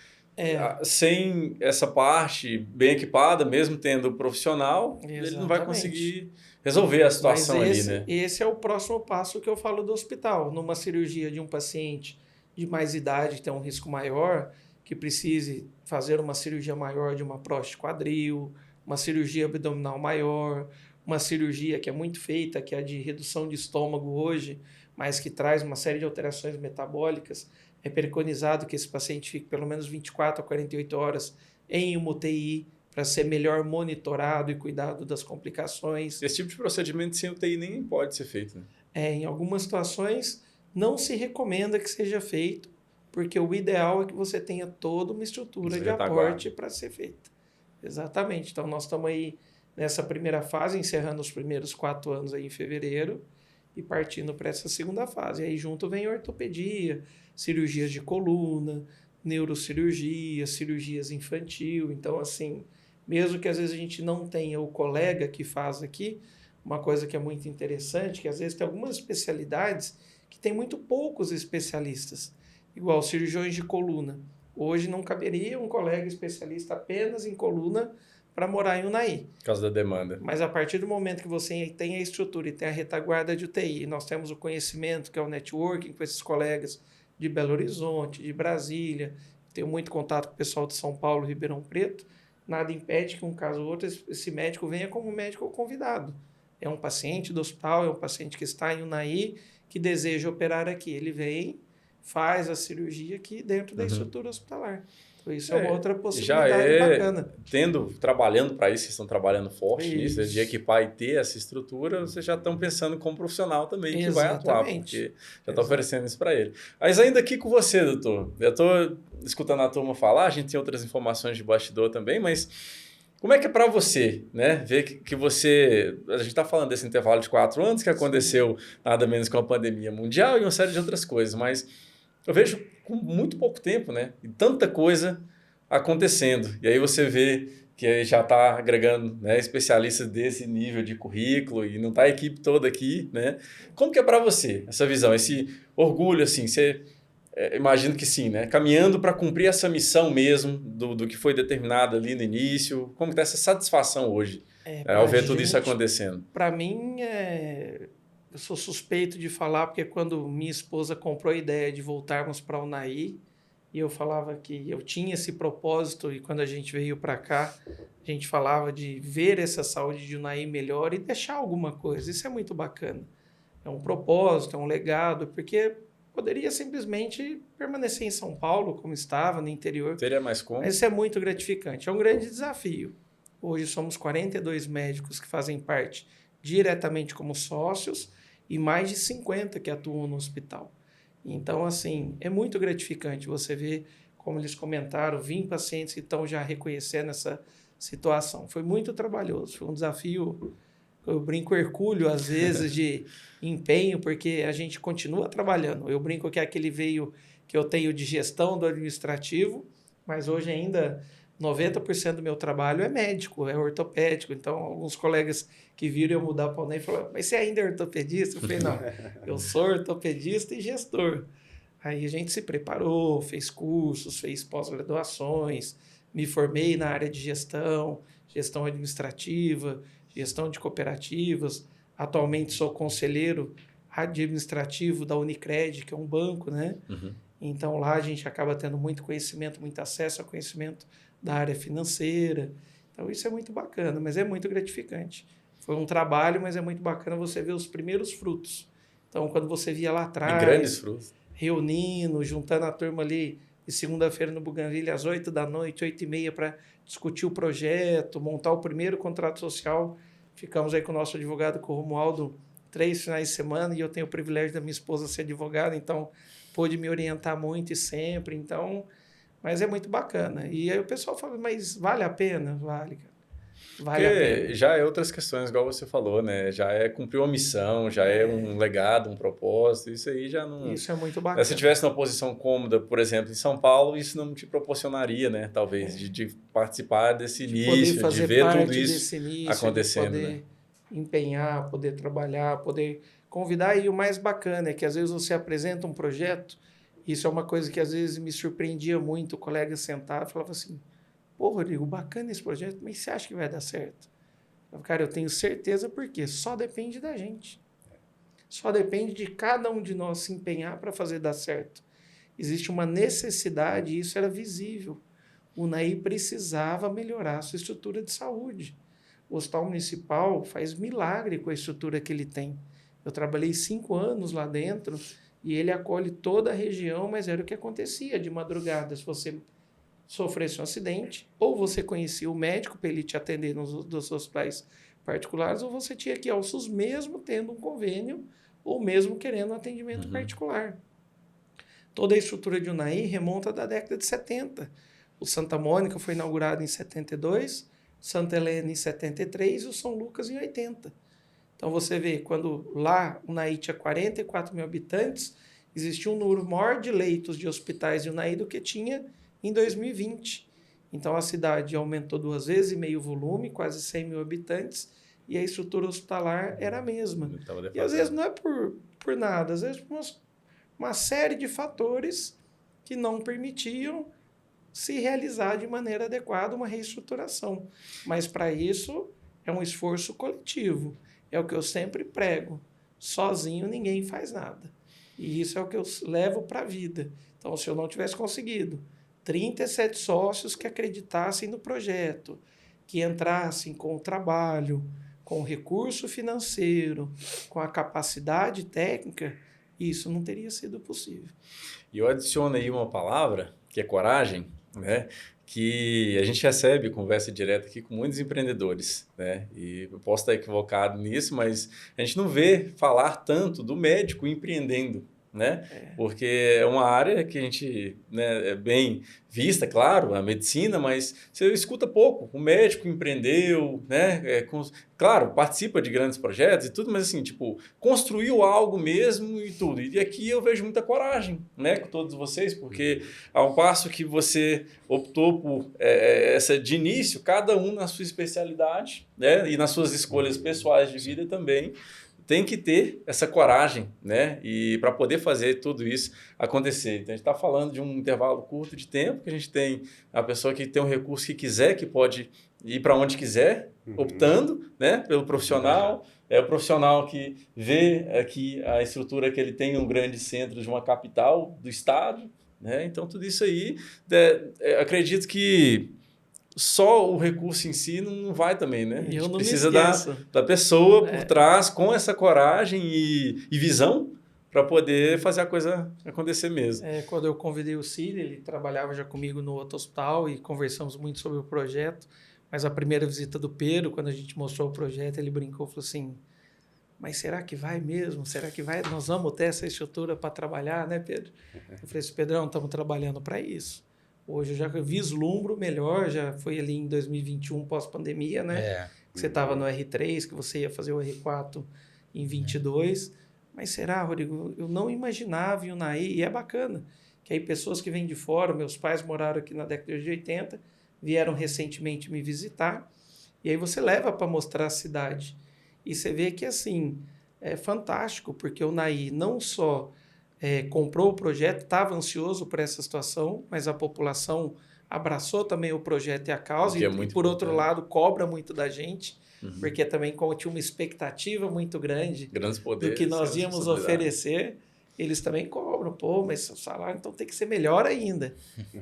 sem essa parte bem equipada, mesmo tendo profissional, ele não vai conseguir resolver a situação ali, né? Esse é o próximo passo que eu falo do hospital. Numa cirurgia de um paciente de mais idade, que tem um risco maior, que precise fazer uma cirurgia maior de uma próstata quadril, uma cirurgia abdominal maior, uma cirurgia que é muito feita, que é a de redução de estômago hoje, mas que traz uma série de alterações metabólicas. É preconizado que esse paciente fique pelo menos 24 a 48 horas em uma UTI para ser melhor monitorado e cuidado das complicações. Esse tipo de procedimento sem UTI nem pode ser feito, né? Em algumas situações não se recomenda que seja feito, porque o ideal é que você tenha toda uma estrutura de aporte para ser feita. Exatamente. Então, nós estamos aí nessa primeira fase, encerrando os primeiros 4 anos aí em fevereiro e partindo para essa segunda fase. Aí junto vem ortopedia, cirurgias de coluna, neurocirurgia, cirurgias infantil. Então, assim, mesmo que às vezes a gente não tenha o colega que faz aqui, uma coisa que é muito interessante, que às vezes tem algumas especialidades que tem muito poucos especialistas, igual cirurgiões de coluna. Hoje não caberia um colega especialista apenas em coluna para morar em Unai. Por causa da demanda. Mas a partir do momento que você tem a estrutura e tem a retaguarda de UTI, nós temos o conhecimento, que é o networking com esses colegas de Belo Horizonte, de Brasília, tenho muito contato com o pessoal de São Paulo, Ribeirão Preto, nada impede que um caso ou outro esse médico venha como médico convidado. É um paciente do hospital, é um paciente que está em Unai, que deseja operar aqui. Ele vem, faz a cirurgia aqui dentro da estrutura hospitalar. Então, isso é uma outra possibilidade bacana. Trabalhando para isso, vocês estão trabalhando forte nisso, de equipar e ter essa estrutura, vocês já estão pensando como profissional também, que vai atuar, porque já está oferecendo isso para ele. Mas ainda aqui com você, doutor, eu estou escutando a turma falar, a gente tem outras informações de bastidor também, mas como é que é para você, né? Ver que você... A gente está falando desse intervalo de 4 anos que aconteceu nada menos que uma pandemia mundial e uma série de outras coisas, mas eu vejo com muito pouco tempo, né? E tanta coisa acontecendo. E aí você vê que já está agregando, né, especialistas desse nível de currículo e não está a equipe toda aqui, né? Como que é para você essa visão, esse orgulho, assim, você... imagino que sim, né? Caminhando para cumprir essa missão mesmo do que foi determinado ali no início. Como está essa satisfação hoje ao ver tudo isso acontecendo? Para mim, eu sou suspeito de falar, porque quando minha esposa comprou a ideia de voltarmos para Unai, e eu falava que eu tinha esse propósito, e quando a gente veio para cá, a gente falava de ver essa saúde de Unai melhor e deixar alguma coisa. Isso é muito bacana. É um propósito, é um legado, porque poderia simplesmente permanecer em São Paulo, como estava, no interior. Seria mais cômodo. Mas isso é muito gratificante. É um grande desafio. Hoje somos 42 médicos que fazem parte diretamente como sócios e mais de 50 que atuam no hospital. Então, assim, é muito gratificante você ver, como eles comentaram, 20 pacientes que estão já reconhecendo essa situação. Foi muito trabalhoso, foi um desafio, eu brinco hercúleo às vezes de empenho, porque a gente continua trabalhando. Eu brinco que é aquele veio que eu tenho de gestão do administrativo, mas hoje ainda 90% do meu trabalho é médico, é ortopédico. Então, alguns colegas que viram eu mudar para o UNEM falaram, mas você ainda é ortopedista? Eu falei, não, eu sou ortopedista e gestor. Aí a gente se preparou, fez cursos, fez pós-graduações, me formei na área de gestão, gestão administrativa, gestão de cooperativas. Atualmente sou conselheiro administrativo da Unicred, que é um banco, né? Uhum. Então lá a gente acaba tendo muito conhecimento, muito acesso a conhecimento da área financeira. Então isso é muito bacana, mas é muito gratificante. Foi um trabalho, mas é muito bacana você ver os primeiros frutos. Então quando você via lá atrás... E grandes frutos. Reunindo, juntando a turma ali de segunda-feira no Bougainville às 8 da noite, 8h30, para discutir o projeto, montar o primeiro contrato social. Ficamos aí com o nosso advogado, com o Romualdo, 3 finais de semana, e eu tenho o privilégio da minha esposa ser advogada, então pôde me orientar muito e sempre. Então, mas é muito bacana. E aí o pessoal fala, mas vale a pena? Vale, cara. Vale a pena. Já é outras questões, igual você falou, né? Já é cumprir uma missão, já é um legado, um propósito, isso aí já não... Isso é muito bacana. Se tivesse numa posição cômoda, por exemplo, em São Paulo, isso não te proporcionaria, né? Talvez, de participar desse início, de ver tudo isso acontecendo, de poder né? empenhar, poder trabalhar, poder convidar. E o mais bacana é que às vezes você apresenta um projeto, isso é uma coisa que às vezes me surpreendia muito, o colega sentava e falava assim, pô, Rodrigo, bacana esse projeto, mas você acha que vai dar certo? Eu, cara, eu tenho certeza porque só depende da gente. Só depende de cada um de nós se empenhar para fazer dar certo. Existe uma necessidade, e isso era visível. O UNAI precisava melhorar a sua estrutura de saúde. O Hospital Municipal faz milagre com a estrutura que ele tem. Eu trabalhei 5 anos lá dentro e ele acolhe toda a região, mas era o que acontecia de madrugada. Se você sofresse um acidente, ou você conhecia o médico para ele te atender nos hospitais particulares, ou você tinha que ir ao SUS mesmo tendo um convênio, ou mesmo querendo um atendimento particular. Toda a estrutura de UNAI remonta da década de 70. O Santa Mônica foi inaugurado em 72, Santa Helena em 73 e o São Lucas em 80. Então você vê, quando lá o UNAI tinha 44 mil habitantes, existia um número maior de leitos de hospitais de UNAI do que tinha em 2020. Então a cidade aumentou 2,5 vezes o volume, quase 100 mil habitantes, e a estrutura hospitalar era a mesma. E às vezes não é por nada, às vezes por uma série de fatores que não permitiam se realizar de maneira adequada uma reestruturação. Mas para isso é um esforço coletivo. É o que eu sempre prego. Sozinho ninguém faz nada. E isso é o que eu levo para a vida. Então, se eu não tivesse conseguido 37 sócios que acreditassem no projeto, que entrassem com o trabalho, com o recurso financeiro, com a capacidade técnica, isso não teria sido possível. E eu adiciono aí uma palavra, que é coragem, né? Que a gente recebe conversa direta aqui com muitos empreendedores, né? E eu posso estar equivocado nisso, mas a gente não vê falar tanto do médico empreendendo, né? Porque é uma área que a gente, né, é bem vista, claro, a medicina, mas você escuta pouco. O médico empreendeu, né? Claro, participa de grandes projetos e tudo, mas assim, tipo, construiu algo mesmo e tudo. E aqui eu vejo muita coragem, né, com todos vocês, porque ao passo que você optou por essa de início, cada um na sua especialidade, né, e nas suas escolhas pessoais de vida também, tem que ter essa coragem, né? E para poder fazer tudo isso acontecer. Então, a gente está falando de um intervalo curto de tempo, que a gente tem a pessoa que tem um recurso que quiser, que pode ir para onde quiser, optando, né, pelo profissional. É o profissional que vê aqui a estrutura que ele tem em um grande centro de uma capital do estado, né? Então, tudo isso aí, acredito que só o recurso em si não vai também, né? A gente precisa da pessoa por trás com essa coragem e visão para poder fazer a coisa acontecer mesmo. Quando eu convidei o Cílio, ele trabalhava já comigo no outro hospital e conversamos muito sobre o projeto, mas a primeira visita do Pedro, quando a gente mostrou o projeto, ele brincou e falou assim, mas será que vai mesmo? Será que vai? Nós vamos ter essa estrutura para trabalhar, né, Pedro? Eu falei assim, Pedrão, estamos trabalhando para isso. Hoje eu já vislumbro melhor, já foi ali em 2021, pós-pandemia, né? Que você estava no R3, que você ia fazer o R4 em 22. Mas será, Rodrigo? Eu não imaginava em Unai, e é bacana, que aí pessoas que vêm de fora, meus pais moraram aqui na década de 80, vieram recentemente me visitar, e aí você leva para mostrar a cidade. E você vê que, assim, é fantástico, porque o Unai não só comprou o projeto, estava ansioso por essa situação, mas a população abraçou também o projeto e a causa, e por outro lado, cobra muito da gente, porque também como tinha uma expectativa muito grande do que nós íamos oferecer, eles também cobram, pô, mas o salário então tem que ser melhor ainda.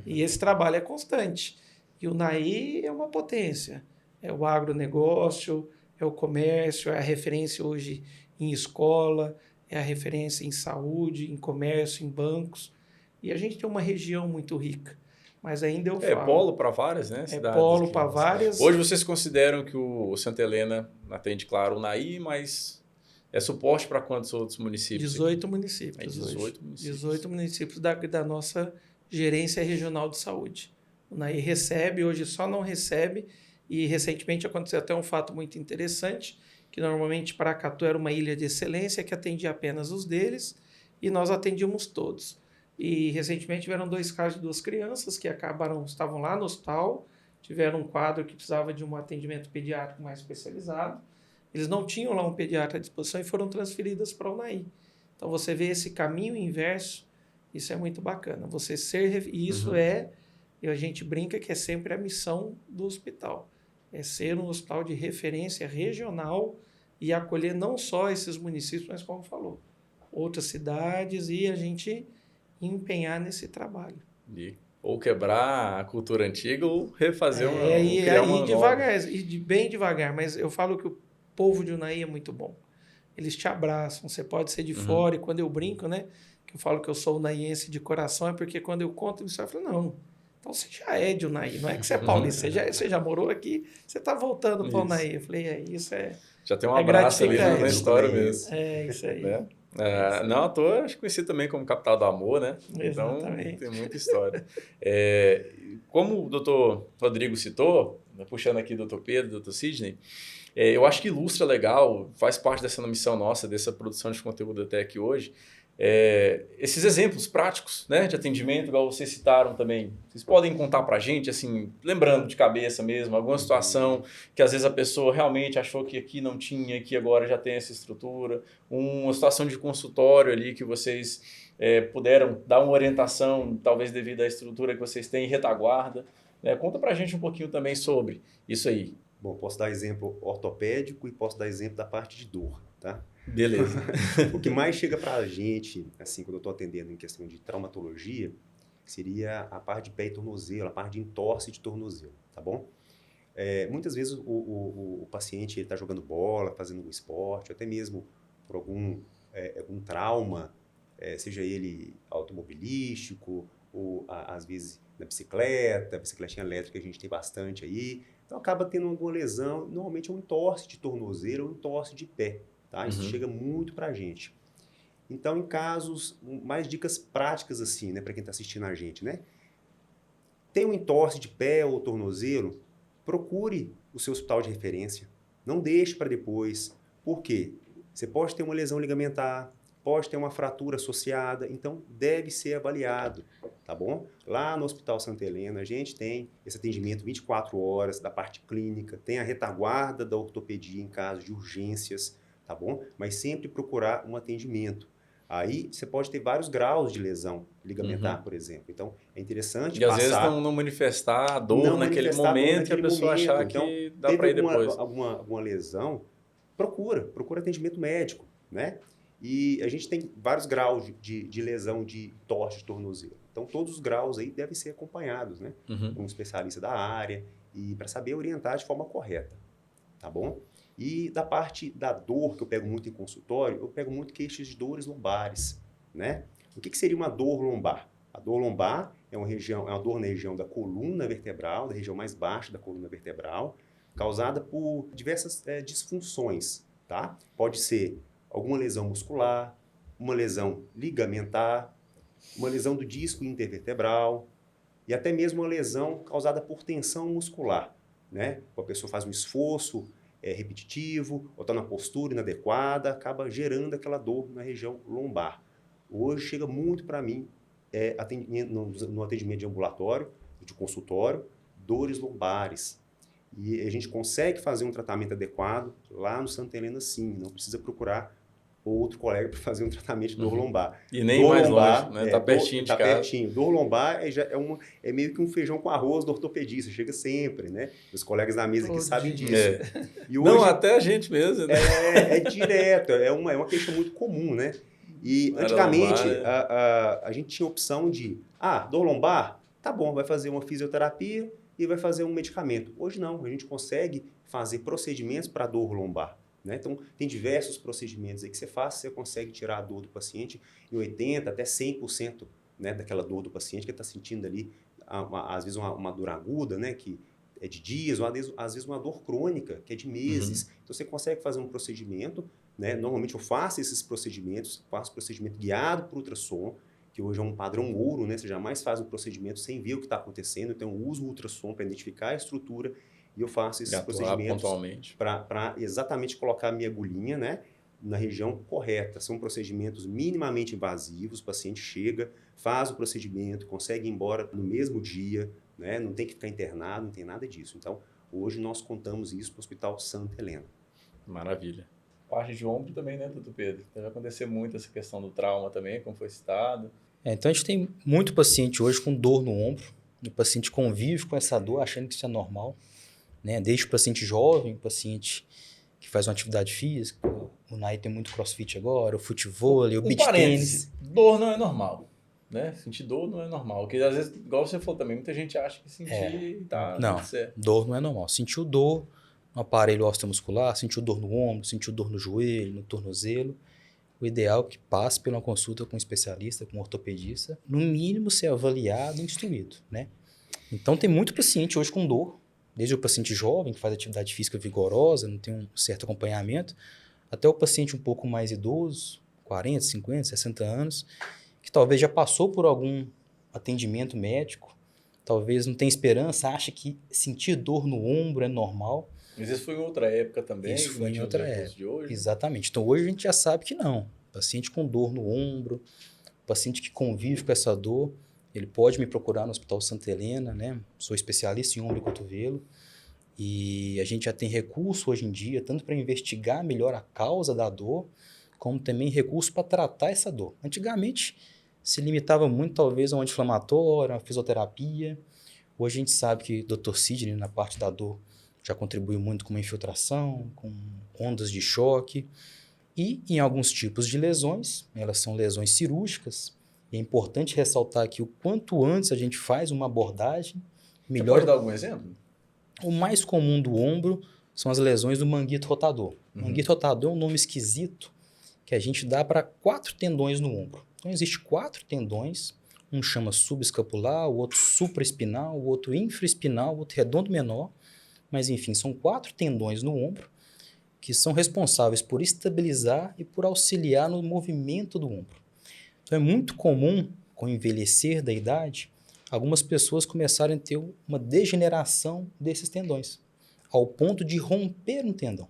E esse trabalho é constante. E o Unai é uma potência, é o agronegócio, é o comércio, é a referência hoje em escola, é a referência em saúde, em comércio, em bancos. E a gente tem uma região muito rica. Mas ainda eu falo... É polo para várias, né? É polo para várias. Hoje vocês consideram que o Santa Helena atende, claro, o Unai, mas é suporte para quantos outros municípios? 18 municípios. 18 municípios. 18 municípios da nossa gerência regional de saúde. O Unai recebe, hoje só não recebe, e recentemente aconteceu até um fato muito interessante, que normalmente Paracatu era uma ilha de excelência que atendia apenas os deles, e nós atendíamos todos. E recentemente tiveram 2 casos de 2 crianças que estavam lá no hospital, tiveram um quadro que precisava de um atendimento pediátrico mais especializado. Eles não tinham lá um pediatra à disposição e foram transferidas para o Unai. Então você vê esse caminho inverso, isso é muito bacana. Você ser, e isso a gente brinca que é sempre a missão do hospital. É ser um hospital de referência regional e acolher não só esses municípios, mas como falou, outras cidades, e a gente empenhar nesse trabalho. Ou quebrar a cultura antiga ou refazer criar uma devagar, bem devagar, mas eu falo que o povo de Unai é muito bom. Eles te abraçam, você pode ser de fora, e quando eu brinco, né, que eu falo que eu sou unaiense de coração, é porque quando eu conto isso, eu falo, não, então você já é de Unai, não é que você é paulista, você já morou aqui, você está voltando para Unai. Eu falei, isso é... Já tem um abraço ali na história mesmo. É, isso aí. Né? Não à toa, acho que conheci também como Capital do Amor, né? Exatamente. Então, tem muita história. Como o doutor Rodrigo citou, puxando aqui o doutor Pedro, doutor Sidney, eu acho que ilustra legal, faz parte dessa missão nossa, dessa produção de conteúdo até aqui hoje, esses exemplos práticos, né, de atendimento, igual vocês citaram também. Vocês podem contar pra gente, assim, lembrando de cabeça mesmo, alguma situação que às vezes a pessoa realmente achou que aqui não tinha, que agora já tem essa estrutura, uma situação de consultório ali que vocês puderam dar uma orientação, talvez devido à estrutura que vocês têm em retaguarda. Conta pra gente um pouquinho também sobre isso aí. Bom, posso dar exemplo ortopédico e posso dar exemplo da parte de dor, tá? Beleza. O que mais chega para a gente, assim, quando eu estou atendendo em questão de traumatologia, seria a parte de pé e tornozelo, a parte de entorse de tornozelo, tá bom? Muitas vezes o paciente está jogando bola, fazendo um esporte, até mesmo por algum trauma, seja ele automobilístico, ou às vezes na bicicletinha elétrica a gente tem bastante aí, então acaba tendo alguma lesão, normalmente é um entorse de tornozelo ou um entorse de pé. Tá? Isso chega muito para a gente. Então, em casos, mais dicas práticas assim, né, para quem está assistindo a gente, né? Tem um entorse de pé ou tornozelo, procure o seu hospital de referência. Não deixe para depois. Por quê? Você pode ter uma lesão ligamentar, pode ter uma fratura associada, então deve ser avaliado, tá bom? Lá no Hospital Santa Helena, a gente tem esse atendimento 24 horas da parte clínica, tem a retaguarda da ortopedia em caso de urgências, tá bom? Mas sempre procurar um atendimento. Aí você pode ter vários graus de lesão ligamentar, por exemplo. Então, é interessante às vezes não manifestar a dor naquele momento que a pessoa achar então, que dá para ir depois. Alguma lesão, procura atendimento médico, né? E a gente tem vários graus de lesão de torte de tornozelo. Então, todos os graus aí devem ser acompanhados, né? Com um especialista da área e para saber orientar de forma correta, tá bom? E da parte da dor, que eu pego muito em consultório, eu pego muito queixas de dores lombares, né? O que seria uma dor lombar? A dor lombar é uma dor na região da coluna vertebral, da região mais baixa da coluna vertebral, causada por diversas disfunções, tá? Pode ser alguma lesão muscular, uma lesão ligamentar, uma lesão do disco intervertebral e até mesmo uma lesão causada por tensão muscular, né? A pessoa faz um esforço repetitivo, ou está na postura inadequada, acaba gerando aquela dor na região lombar. Hoje chega muito para mim no atendimento de ambulatório, de consultório, dores lombares. E a gente consegue fazer um tratamento adequado lá no Santa Helena, sim. Não precisa procurar outro colega para fazer um tratamento de dor lombar. E nem dor mais lombar, longe, né? Tá pertinho de tá casa. pertinho. Dor lombar é meio que um feijão com arroz do ortopedista. Chega sempre, né? Os colegas da mesa aqui sabem disso. E hoje, não, até a gente mesmo, né? É direto. É uma queixa muito comum, né? E antigamente, a gente tinha a opção de, dor lombar, tá bom, vai fazer uma fisioterapia e vai fazer um medicamento. Hoje não, a gente consegue fazer procedimentos para dor lombar. Né? Então, tem diversos procedimentos aí que você faz, você consegue tirar a dor do paciente em 80% até 100%, né, daquela dor do paciente que está sentindo ali, às vezes uma dor aguda, né, que é de dias, ou às vezes uma dor crônica, que é de meses. Então, você consegue fazer um procedimento, né? Normalmente eu faço esses procedimentos, faço procedimento guiado por ultrassom, que hoje é um padrão ouro, né? Você jamais faz um procedimento sem ver o que está acontecendo, então eu uso o ultrassom para identificar a estrutura e eu faço esses procedimentos para exatamente colocar a minha agulhinha, né, na região correta. São procedimentos minimamente invasivos, o paciente chega, faz o procedimento, consegue ir embora no mesmo dia, né, não tem que ficar internado, não tem nada disso. Então, hoje nós contamos isso para o Hospital Santa Helena. Maravilha. Parte de ombro também, né, doutor Pedro? Deve acontecer muito essa questão do trauma também, como foi citado. Então, a gente tem muito paciente hoje com dor no ombro. O paciente convive com essa dor, achando que isso é normal. Né? Desde o paciente jovem, o paciente que faz uma atividade física, o Nai tem muito crossfit agora, o futevôlei, o beach tênis. Dor não é normal, né? Sentir dor não é normal, porque às vezes, igual você falou também, muita gente acha que sentir tá não, tudo certo. Dor não é normal. Sentiu dor no aparelho osteomuscular, sentiu dor no ombro, sentiu dor no joelho, no tornozelo, o ideal é que passe por uma consulta com um especialista, com um ortopedista, no mínimo ser avaliado e instruído, né? Então tem muito paciente hoje com dor, desde o paciente jovem, que faz atividade física vigorosa, não tem um certo acompanhamento, até o paciente um pouco mais idoso, 40, 50, 60 anos, que talvez já passou por algum atendimento médico, talvez não tenha esperança, acha que sentir dor no ombro é normal. Mas isso foi em outra época também? Isso foi em outra época, de hoje, exatamente. Então hoje a gente já sabe que não. Paciente com dor no ombro, paciente que convive com essa dor, ele pode me procurar no Hospital Santa Helena, né? Sou especialista em ombro e cotovelo. E a gente já tem recurso hoje em dia, tanto para investigar melhor a causa da dor, como também recurso para tratar essa dor. Antigamente, se limitava muito, talvez, a um anti-inflamatório, a fisioterapia. Hoje a gente sabe que o Dr. Sidney, na parte da dor, já contribuiu muito com uma infiltração, com ondas de choque. E em alguns tipos de lesões, elas são lesões cirúrgicas, e é importante ressaltar que o quanto antes a gente faz uma abordagem, melhor. Você pode dar algum exemplo? O mais comum do ombro são as lesões do manguito rotador. Manguito rotador é um nome esquisito que a gente dá para 4 tendões no ombro. Então, existem 4 tendões, um chama subescapular, o outro supraespinal, o outro infraespinal, o outro redondo menor, mas enfim, são 4 tendões no ombro que são responsáveis por estabilizar e por auxiliar no movimento do ombro. Então, é muito comum, com o envelhecer da idade, algumas pessoas começarem a ter uma degeneração desses tendões, ao ponto de romper um tendão.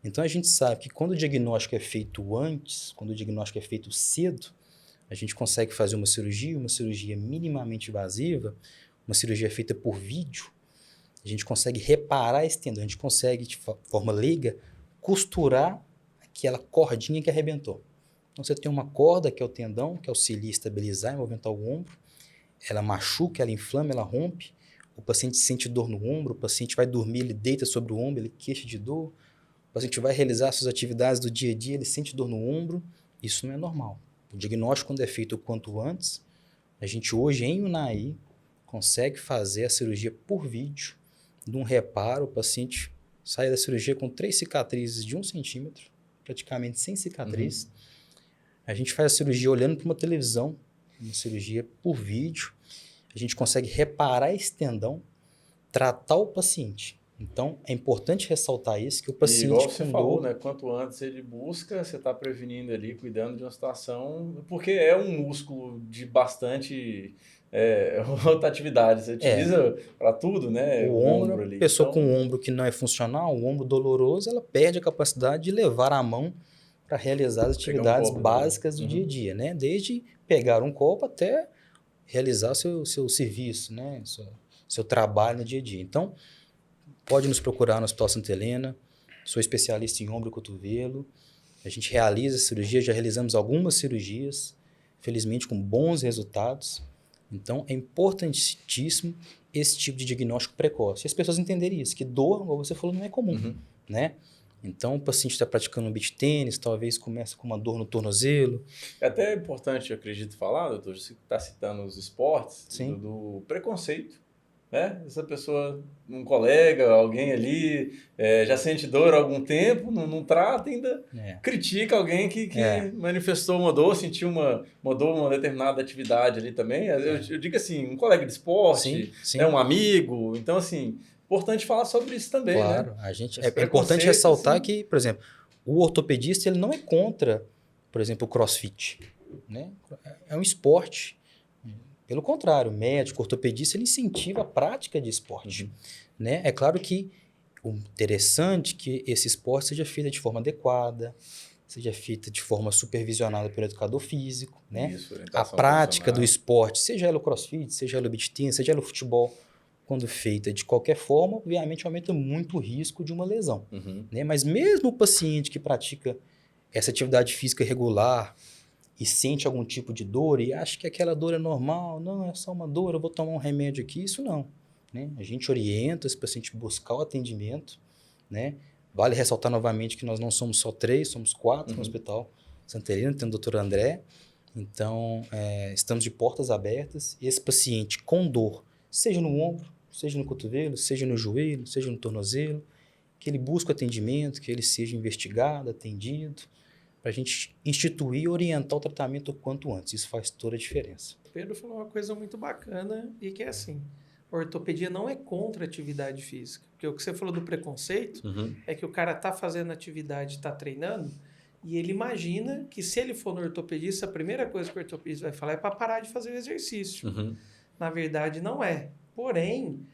Então, a gente sabe que quando o diagnóstico é feito antes, quando o diagnóstico é feito cedo, a gente consegue fazer uma cirurgia minimamente invasiva, uma cirurgia feita por vídeo, a gente consegue reparar esse tendão, a gente consegue, de forma leiga, costurar aquela cordinha que arrebentou. Então, você tem uma corda, que é o tendão, que auxilia a estabilizar e movimentar o ombro, ela machuca, ela inflama, ela rompe, o paciente sente dor no ombro, o paciente vai dormir, ele deita sobre o ombro, ele queixa de dor, o paciente vai realizar suas atividades do dia a dia, ele sente dor no ombro, isso não é normal. O diagnóstico, quando é feito o quanto antes, a gente hoje, em UNAI, consegue fazer a cirurgia por vídeo, de um reparo, o paciente sai da cirurgia com 3 cicatrizes de 1 centímetro, praticamente sem cicatriz. A gente faz a cirurgia olhando para uma televisão, uma cirurgia por vídeo. A gente consegue reparar esse tendão, tratar o paciente Então, é importante ressaltar isso, que o E paciente igual você com falou, dor... né? Quanto antes ele busca, você está prevenindo ali, cuidando de uma situação, porque é um músculo de bastante rotatividade. Você utiliza para tudo, né? O O ombro, ombro ali. pessoa Então, com o ombro que não é funcional, o ombro doloroso, ela perde a capacidade de levar a mão para realizar as pegar um atividades copo, né? básicas do dia a dia, né? Desde pegar um copo até realizar seu serviço, né? Seu trabalho no dia a dia. Então, pode nos procurar no Hospital Santa Helena. Sou especialista em ombro e cotovelo. A gente realiza cirurgia, já realizamos algumas cirurgias, felizmente com bons resultados. Então, é importantíssimo esse tipo de diagnóstico precoce. E as pessoas entenderem isso, que dor, como você falou, não é comum, né? Então, o paciente está praticando um beach tênis, talvez comece com uma dor no tornozelo. É até importante, eu acredito, falar, doutor, você está citando os esportes, Sim. do preconceito, né? Essa pessoa, um colega, alguém ali, já sente dor há algum tempo, não trata, ainda critica alguém que manifestou uma dor, sentiu uma dor, uma determinada atividade ali também. Eu digo assim, um colega de esporte, Sim. Um amigo, então assim, importante falar sobre isso também, claro, né? É importante ressaltar assim, que, por exemplo, o ortopedista ele não é contra, por exemplo, o crossfit, né? É um esporte. Pelo contrário, o médico, o ortopedista, ele incentiva a prática de esporte, né? É claro que o interessante é que esse esporte seja feito de forma adequada, seja feita de forma supervisionada pelo educador físico, né? Isso, a prática do esporte, seja ela o crossfit, seja ela o beach tennis, seja ela o futebol, quando feita de qualquer forma, obviamente aumenta muito o risco de uma lesão, né? Mas mesmo o paciente que pratica essa atividade física regular e sente algum tipo de dor e acha que aquela dor é normal, não, é só uma dor, eu vou tomar um remédio aqui, isso não, né? A gente orienta esse paciente a buscar o atendimento, né? Vale ressaltar novamente que nós não somos só 3, somos 4 no Hospital Santa Helena, tem o Dr. André, então estamos de portas abertas e esse paciente com dor, seja no ombro, seja no cotovelo, seja no joelho, seja no tornozelo, que ele busque o atendimento, que ele seja investigado, atendido, para a gente instituir e orientar o tratamento o quanto antes. Isso faz toda a diferença. O Pedro falou uma coisa muito bacana e que é assim, a ortopedia não é contra a atividade física. Porque o que você falou do preconceito é que o cara está fazendo atividade, está treinando, e ele imagina que se ele for no ortopedista, a primeira coisa que o ortopedista vai falar é para parar de fazer o exercício. Na verdade, não é. Porém,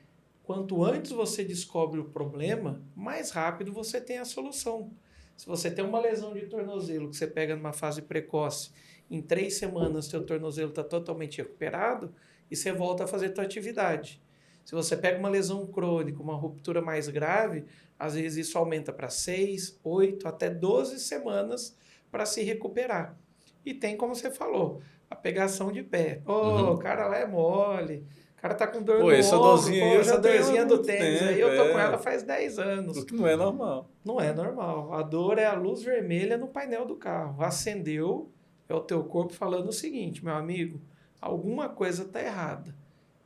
quanto antes você descobre o problema, mais rápido você tem a solução. Se você tem uma lesão de tornozelo que você pega numa fase precoce, em 3 semanas seu tornozelo está totalmente recuperado e você volta a fazer a sua atividade. Se você pega uma lesão crônica, uma ruptura mais grave, às vezes isso aumenta para 6, 8, até 12 semanas para se recuperar. E tem, como você falou, a pegação de pé. O cara lá é mole. O cara tá com dor no ombro, essa dorzinha do tênis tempo, aí, eu tô com ela faz 10 anos. O que não é normal. Não é normal. A dor é a luz vermelha no painel do carro. Acendeu, é o teu corpo falando o seguinte, meu amigo, alguma coisa tá errada.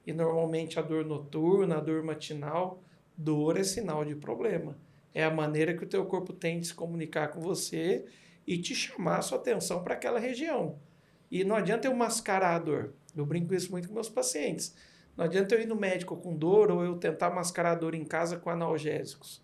E normalmente a dor noturna, a dor matinal, dor é sinal de problema. É a maneira que o teu corpo tem de se comunicar com você e te chamar a sua atenção para aquela região. E não adianta eu mascarar a dor. Eu brinco isso muito com meus pacientes. Não adianta eu ir no médico com dor ou eu tentar mascarar a dor em casa com analgésicos.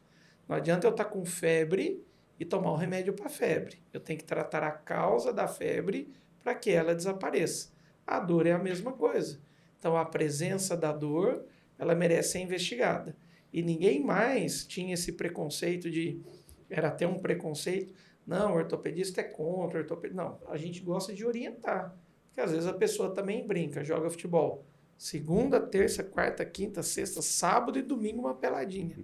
Não adianta eu estar com febre e tomar um remédio para febre. Eu tenho que tratar a causa da febre para que ela desapareça. A dor é a mesma coisa. Então, a presença da dor, ela merece ser investigada. E ninguém mais tinha esse preconceito de... Era até um preconceito. Não, o ortopedista é contra, o ortopedista... Não, a gente gosta de orientar. Porque às vezes a pessoa também brinca, joga futebol. Segunda, terça, quarta, quinta, sexta, sábado e domingo uma peladinha.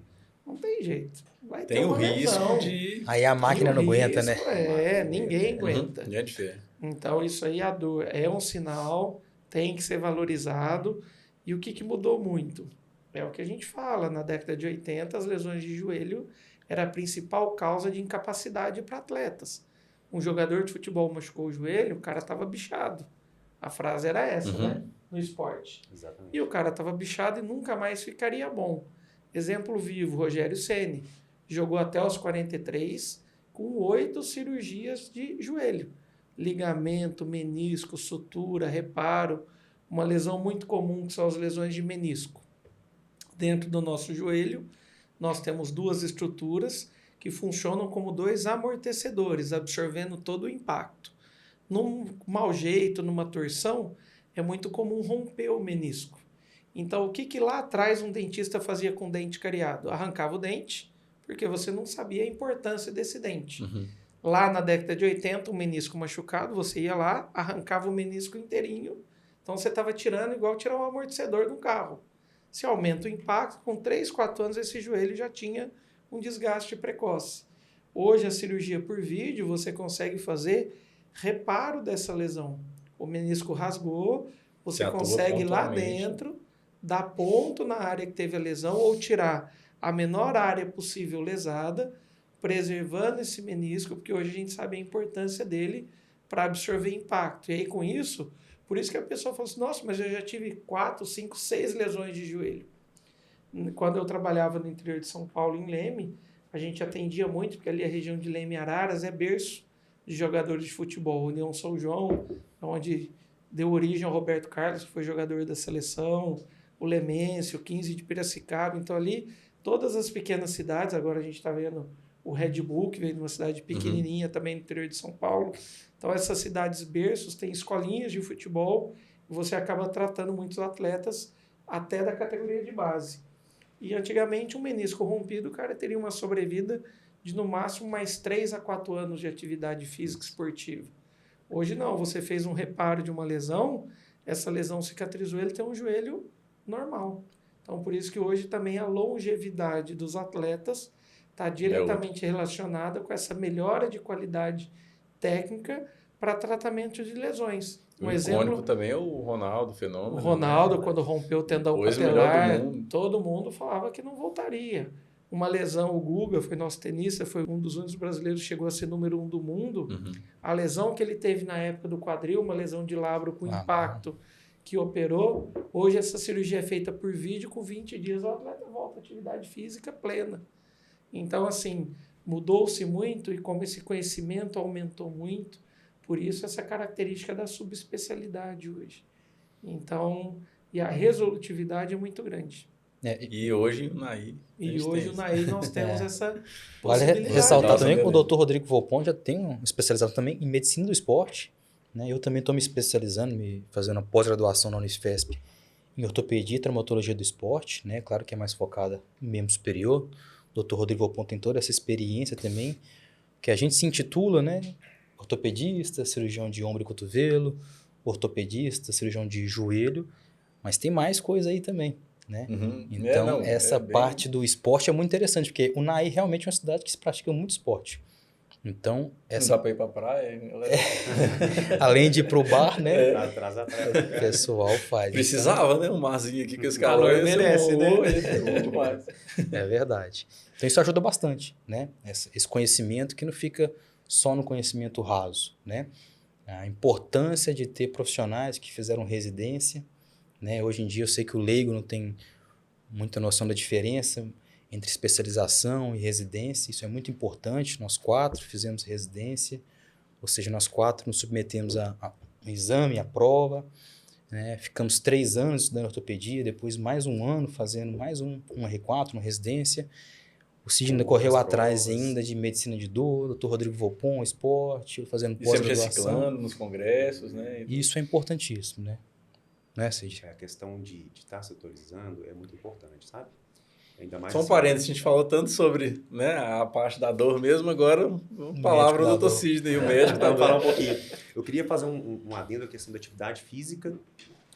Não tem jeito. Vai tem ter o uma risco lesão. de... Aí a máquina não aguenta, né? Ninguém aguenta. É diferente. Então, isso aí, a dor é um sinal, tem que ser valorizado. E o que mudou muito? É o que a gente fala, na década de 80, as lesões de joelho era a principal causa de incapacidade para atletas. Um jogador de futebol machucou o joelho, o cara estava bichado. A frase era essa, né? No esporte. Exatamente. E o cara estava bichado e nunca mais ficaria bom. Exemplo vivo, Rogério Ceni. Jogou até os 43 com 8 cirurgias de joelho. Ligamento, menisco, sutura, reparo. Uma lesão muito comum que são as lesões de menisco. Dentro do nosso joelho, nós temos 2 estruturas que funcionam como 2 amortecedores, absorvendo todo o impacto. Num mau jeito, numa torção, é muito comum romper o menisco. Então, o que lá atrás um dentista fazia com o dente cariado? Arrancava o dente, porque você não sabia a importância desse dente. Lá na década de 80, um menisco machucado, você ia lá, arrancava o menisco inteirinho. Então, você estava tirando igual tirar um amortecedor de um carro. Se aumenta o impacto, com 3, 4 anos, esse joelho já tinha um desgaste precoce. Hoje, a cirurgia por vídeo, você consegue fazer reparo dessa lesão. O menisco rasgou, você consegue ir lá dentro, dar ponto na área que teve a lesão ou tirar a menor área possível lesada, preservando esse menisco, porque hoje a gente sabe a importância dele para absorver impacto. E aí, com isso, por isso que a pessoa fala assim, nossa, mas eu já tive 4, 5, 6 lesões de joelho. Quando eu trabalhava no interior de São Paulo, em Leme, a gente atendia muito, porque ali a região de Leme e Araras é berço de jogadores de futebol. União São João, onde deu origem ao Roberto Carlos, que foi jogador da seleção, o Lemêncio, o 15 de Piracicaba. Então ali, todas as pequenas cidades, agora a gente está vendo o Red Bull, que veio de uma cidade pequenininha também no interior de São Paulo. Então essas cidades berços têm escolinhas de futebol e você acaba tratando muitos atletas até da categoria de base. E antigamente um menisco rompido, o cara teria uma sobrevida de no máximo mais 3 a 4 anos de atividade física esportiva. Hoje não, você fez um reparo de uma lesão, essa lesão cicatrizou, ele tem um joelho normal. Então por isso que hoje também a longevidade dos atletas está diretamente relacionada com essa melhora de qualidade técnica para tratamento de lesões. Um icônico também é o Ronaldo, Fenômeno. O Ronaldo, quando rompeu o tendão patelar, todo mundo falava que não voltaria. Uma lesão, o Guga, foi nosso tenista, foi um dos únicos brasileiros que chegou a ser número 1 do mundo. A lesão que ele teve na época do quadril, uma lesão de labro com impacto que operou, hoje essa cirurgia é feita por vídeo, com 20 dias o atleta volta à atividade física plena. Então, assim, mudou-se muito e como esse conhecimento aumentou muito, por isso essa característica da subespecialidade hoje. Então, e a resolutividade é muito grande. E hoje o NAI... E hoje o NAI nós temos essa possibilidade. Vale ressaltar também que o Dr. Rodrigo Volpon já tem um especializado também em medicina do esporte. Né? Eu também estou me especializando, fazendo uma pós-graduação na Unifesp em ortopedia e traumatologia do esporte. Né? Claro que é mais focada em membro superior. O Dr. Rodrigo Volpon tem toda essa experiência também, que a gente se intitula, né? Ortopedista, cirurgião de ombro e cotovelo, ortopedista, cirurgião de joelho, mas tem mais coisa aí também, né? Então, essa parte do esporte é muito interessante, porque o Naí realmente é uma cidade que se pratica muito esporte. Então, não dá pra ir pra praia, galera. Além de ir pro bar, né? Atrás da praia. O pessoal faz. Precisava, então, né? Um marzinho aqui que os caras merecem, né? É demais. É verdade. Então, isso ajuda bastante, né? Esse conhecimento que não fica só no conhecimento raso, né? A importância de ter profissionais que fizeram residência, né? Hoje em dia eu sei que o leigo não tem muita noção da diferença entre especialização e residência, isso é muito importante. Nós 4 fizemos residência, ou seja, nós 4 nos submetemos a um exame, a prova, né? Ficamos 3 anos estudando ortopedia, depois mais um ano fazendo mais um R4, uma residência. O Sidney correu atrás ainda de medicina de dor, o Dr. Rodrigo Volpon, esporte, fazendo pós-graduação. E sempre reciclando nos congressos, né? Isso é importantíssimo, né? Né, Sidney? A questão de estar se atualizando é muito importante, sabe? Ainda mais só um parênteses, a gente falou tanto sobre, né, a parte da dor mesmo, agora uma palavra do Dr. Sidney, o médico tá também. Falar um pouquinho. Eu queria fazer um adendo à questão da atividade física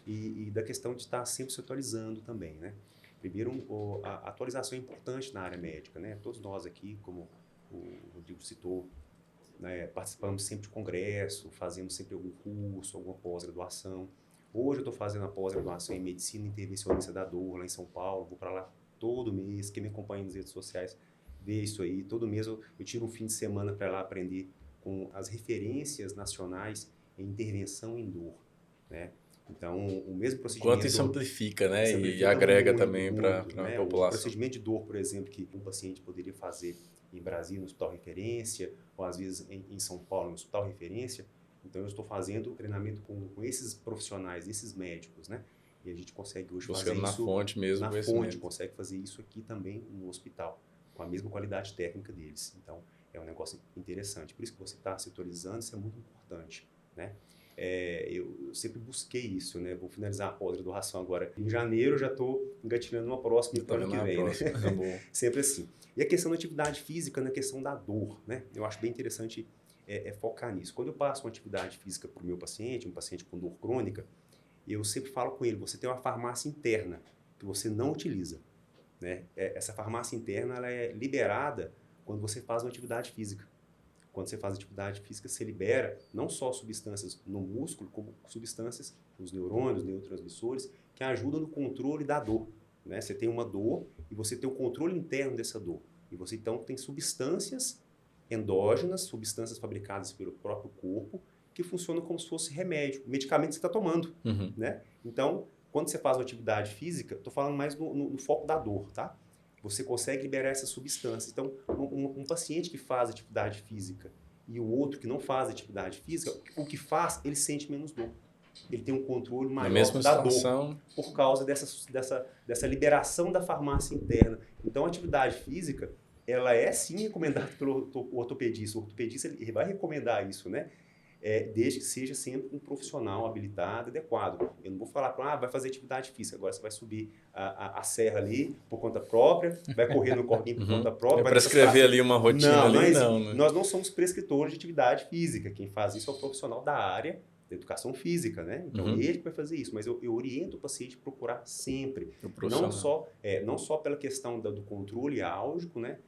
e da questão de estar sempre se atualizando também, né? Primeiro, a atualização é importante na área médica, né? Todos nós aqui, como o Rodrigo citou, né, participamos sempre de congresso, fazemos sempre algum curso, alguma pós-graduação. Hoje eu estou fazendo a pós-graduação em medicina intervencionista da dor lá em São Paulo, vou para lá todo mês. Quem me acompanha nas redes sociais vê isso aí. Todo mês eu tiro um fim de semana para lá aprender com as referências nacionais em intervenção em dor, né? Então, o mesmo procedimento... Quanto isso amplifica, né? E agrega também para a população. O procedimento de dor, por exemplo, que um paciente poderia fazer em Brasília, no hospital referência, ou às vezes em São Paulo, no hospital referência. Então, eu estou fazendo treinamento com esses profissionais, esses médicos, né? E a gente consegue hoje buscando fazer na isso fonte mesmo, na conhecimento. fonte, consegue fazer isso aqui também no hospital, com a mesma qualidade técnica deles. Então, é um negócio interessante. Por isso que você está se atualizando, isso é muito importante, né? Eu sempre busquei isso, né? Vou finalizar a pós-graduação agora. Em janeiro eu já estou engatilhando uma próxima para o ano que vem, né? Tá bom. Sempre assim. E a questão da atividade física, na questão da dor, né? Eu acho bem interessante focar nisso. Quando eu passo uma atividade física para o meu paciente, um paciente com dor crônica, eu sempre falo com ele, você tem uma farmácia interna que você não utiliza, né? Essa farmácia interna ela é liberada quando você faz uma atividade física. Quando você faz atividade física, você libera não só substâncias no músculo, como substâncias nos neurônios, neurotransmissores, que ajudam no controle da dor, né? Você tem uma dor e você tem o controle interno dessa dor. E você, então, tem substâncias endógenas, substâncias fabricadas pelo próprio corpo, que funcionam como se fosse remédio, medicamento que você está tomando, né? Então, quando você faz uma atividade física, estou falando mais no foco da dor, tá? Você consegue liberar essas substâncias. Então, um paciente que faz atividade física e o outro que não faz atividade física, o que faz, ele sente menos dor. Ele tem um controle maior da dor por causa dessa liberação da farmácia interna. Então, a atividade física, ela é sim recomendada pelo ortopedista. O ortopedista ele vai recomendar isso, né? Desde que seja sempre um profissional habilitado, adequado. Eu não vou falar para vai fazer atividade física, agora você vai subir a serra ali por conta própria, vai correr no corguinho por conta própria. Vai prescrever ali uma rotina não, né? Nós não somos prescritores de atividade física. Quem faz isso é o profissional da área da educação física, né? Então, ele que vai fazer isso. Mas eu oriento o paciente a procurar sempre. Não só pela questão do controle álgico, né?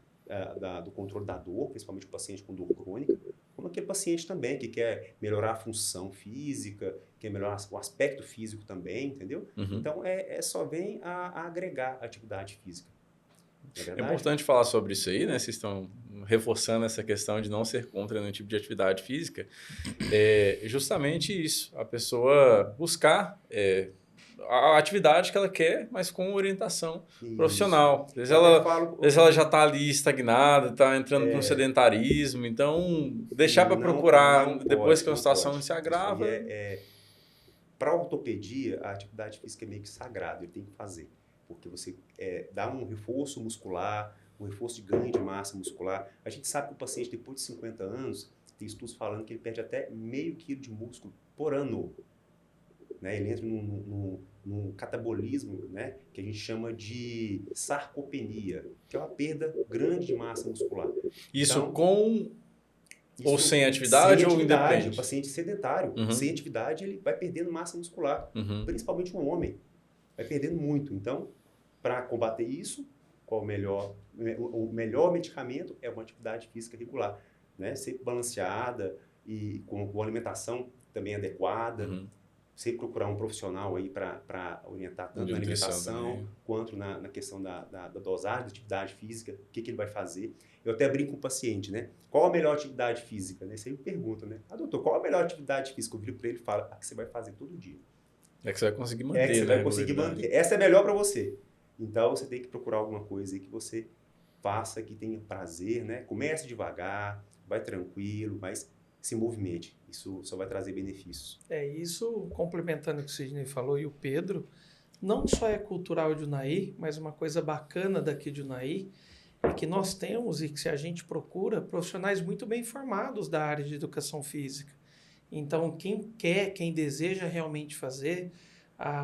Do controle da dor, principalmente o paciente com dor crônica, como aquele paciente também que quer melhorar a função física, quer melhorar o aspecto físico também, entendeu? Então, só vem a agregar a atividade física. É importante falar sobre isso aí, né? Vocês estão reforçando essa questão de não ser contra nenhum tipo de atividade física. Justamente isso, a pessoa buscar a atividade que ela quer, mas com orientação profissional. Às vezes ela já está ali estagnada, está entrando para um sedentarismo, então deixar para procurar depois que a situação se agrava. Para a ortopedia, a atividade física é meio que sagrada, ele tem que fazer, porque você dá um reforço muscular, um reforço de ganho de massa muscular. A gente sabe que o paciente, depois de 50 anos, tem estudos falando que ele perde até meio quilo de músculo por ano. Né? Ele entra num catabolismo, né? Que a gente chama de sarcopenia, que é uma perda grande de massa muscular. Isso então, ou sem atividade ou independente? O paciente sedentário, sem atividade, ele vai perdendo massa muscular, principalmente um homem. Vai perdendo muito. Então, para combater isso, qual o melhor medicamento é uma atividade física regular, né? Sempre balanceada e com alimentação também adequada. Sempre procurar um profissional aí para orientar tanto na alimentação quanto na questão da dosagem, da atividade física, o que ele vai fazer. Eu até brinco com o paciente, né? Qual a melhor atividade física? Né? Você me pergunta, né? Doutor, qual a melhor atividade física? Eu viro para ele e falo, a que você vai fazer todo dia. É que você vai conseguir manter, que você vai conseguir manter. Essa é melhor para você. Então, você tem que procurar alguma coisa aí que você faça, que tenha prazer, né? Comece devagar, vai tranquilo, mas se movimente. Isso só vai trazer benefícios. Isso, complementando o que o Sidney falou e o Pedro, não só é cultural de Unai, mas uma coisa bacana daqui de Unai é que nós temos, e que se a gente procura, profissionais muito bem formados da área de educação física. Então, quem deseja realmente fazer,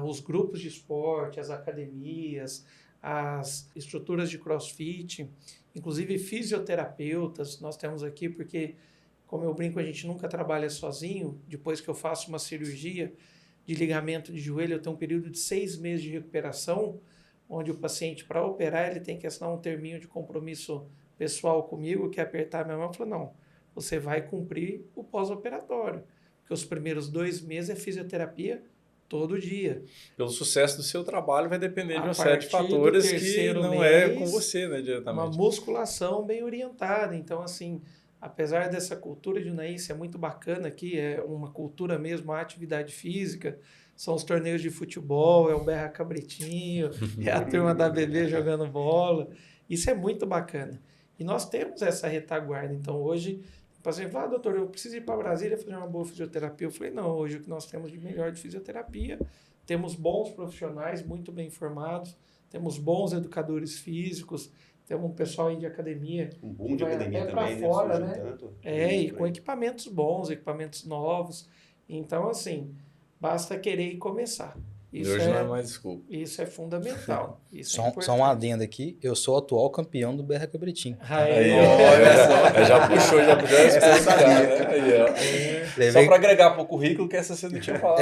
os grupos de esporte, as academias, as estruturas de crossfit, inclusive fisioterapeutas, nós temos aqui, porque, como eu brinco, a gente nunca trabalha sozinho. Depois que eu faço uma cirurgia de ligamento de joelho, eu tenho um período de 6 meses de recuperação, onde o paciente, para operar, ele tem que assinar um terminho de compromisso pessoal comigo, que é apertar a minha mão e falar, não, você vai cumprir o pós-operatório. Porque os primeiros 2 meses é fisioterapia todo dia. Pelo sucesso do seu trabalho vai depender de uma série de fatores que não é com você, né, diretamente. Uma musculação bem orientada. Então, assim, apesar dessa cultura de Unai ser muito bacana aqui, é uma cultura mesmo, a atividade física, são os torneios de futebol, é o Berra Cabritinho, é a turma da bebê jogando bola. Isso é muito bacana. E nós temos essa retaguarda. Então, hoje, o paciente fala, doutor, eu preciso ir para Brasília fazer uma boa fisioterapia. Eu falei, não, hoje o que nós temos de melhor de fisioterapia temos bons profissionais, muito bem formados, temos bons educadores físicos, temos um pessoal aí de academia. Um boom de academia até também, pra fora, né? né? Tanto, E com equipamentos bons, equipamentos novos. Então, assim, basta querer e começar. Isso Hoje não é mais desculpa. Isso é fundamental. Isso Só, é importante. só um adendo aqui, eu sou o atual campeão do BR Cabritinho. Aí, olha só. Já puxou a resposta, né? Aí, ó. Só para agregar para o currículo que essa você não tinha falado.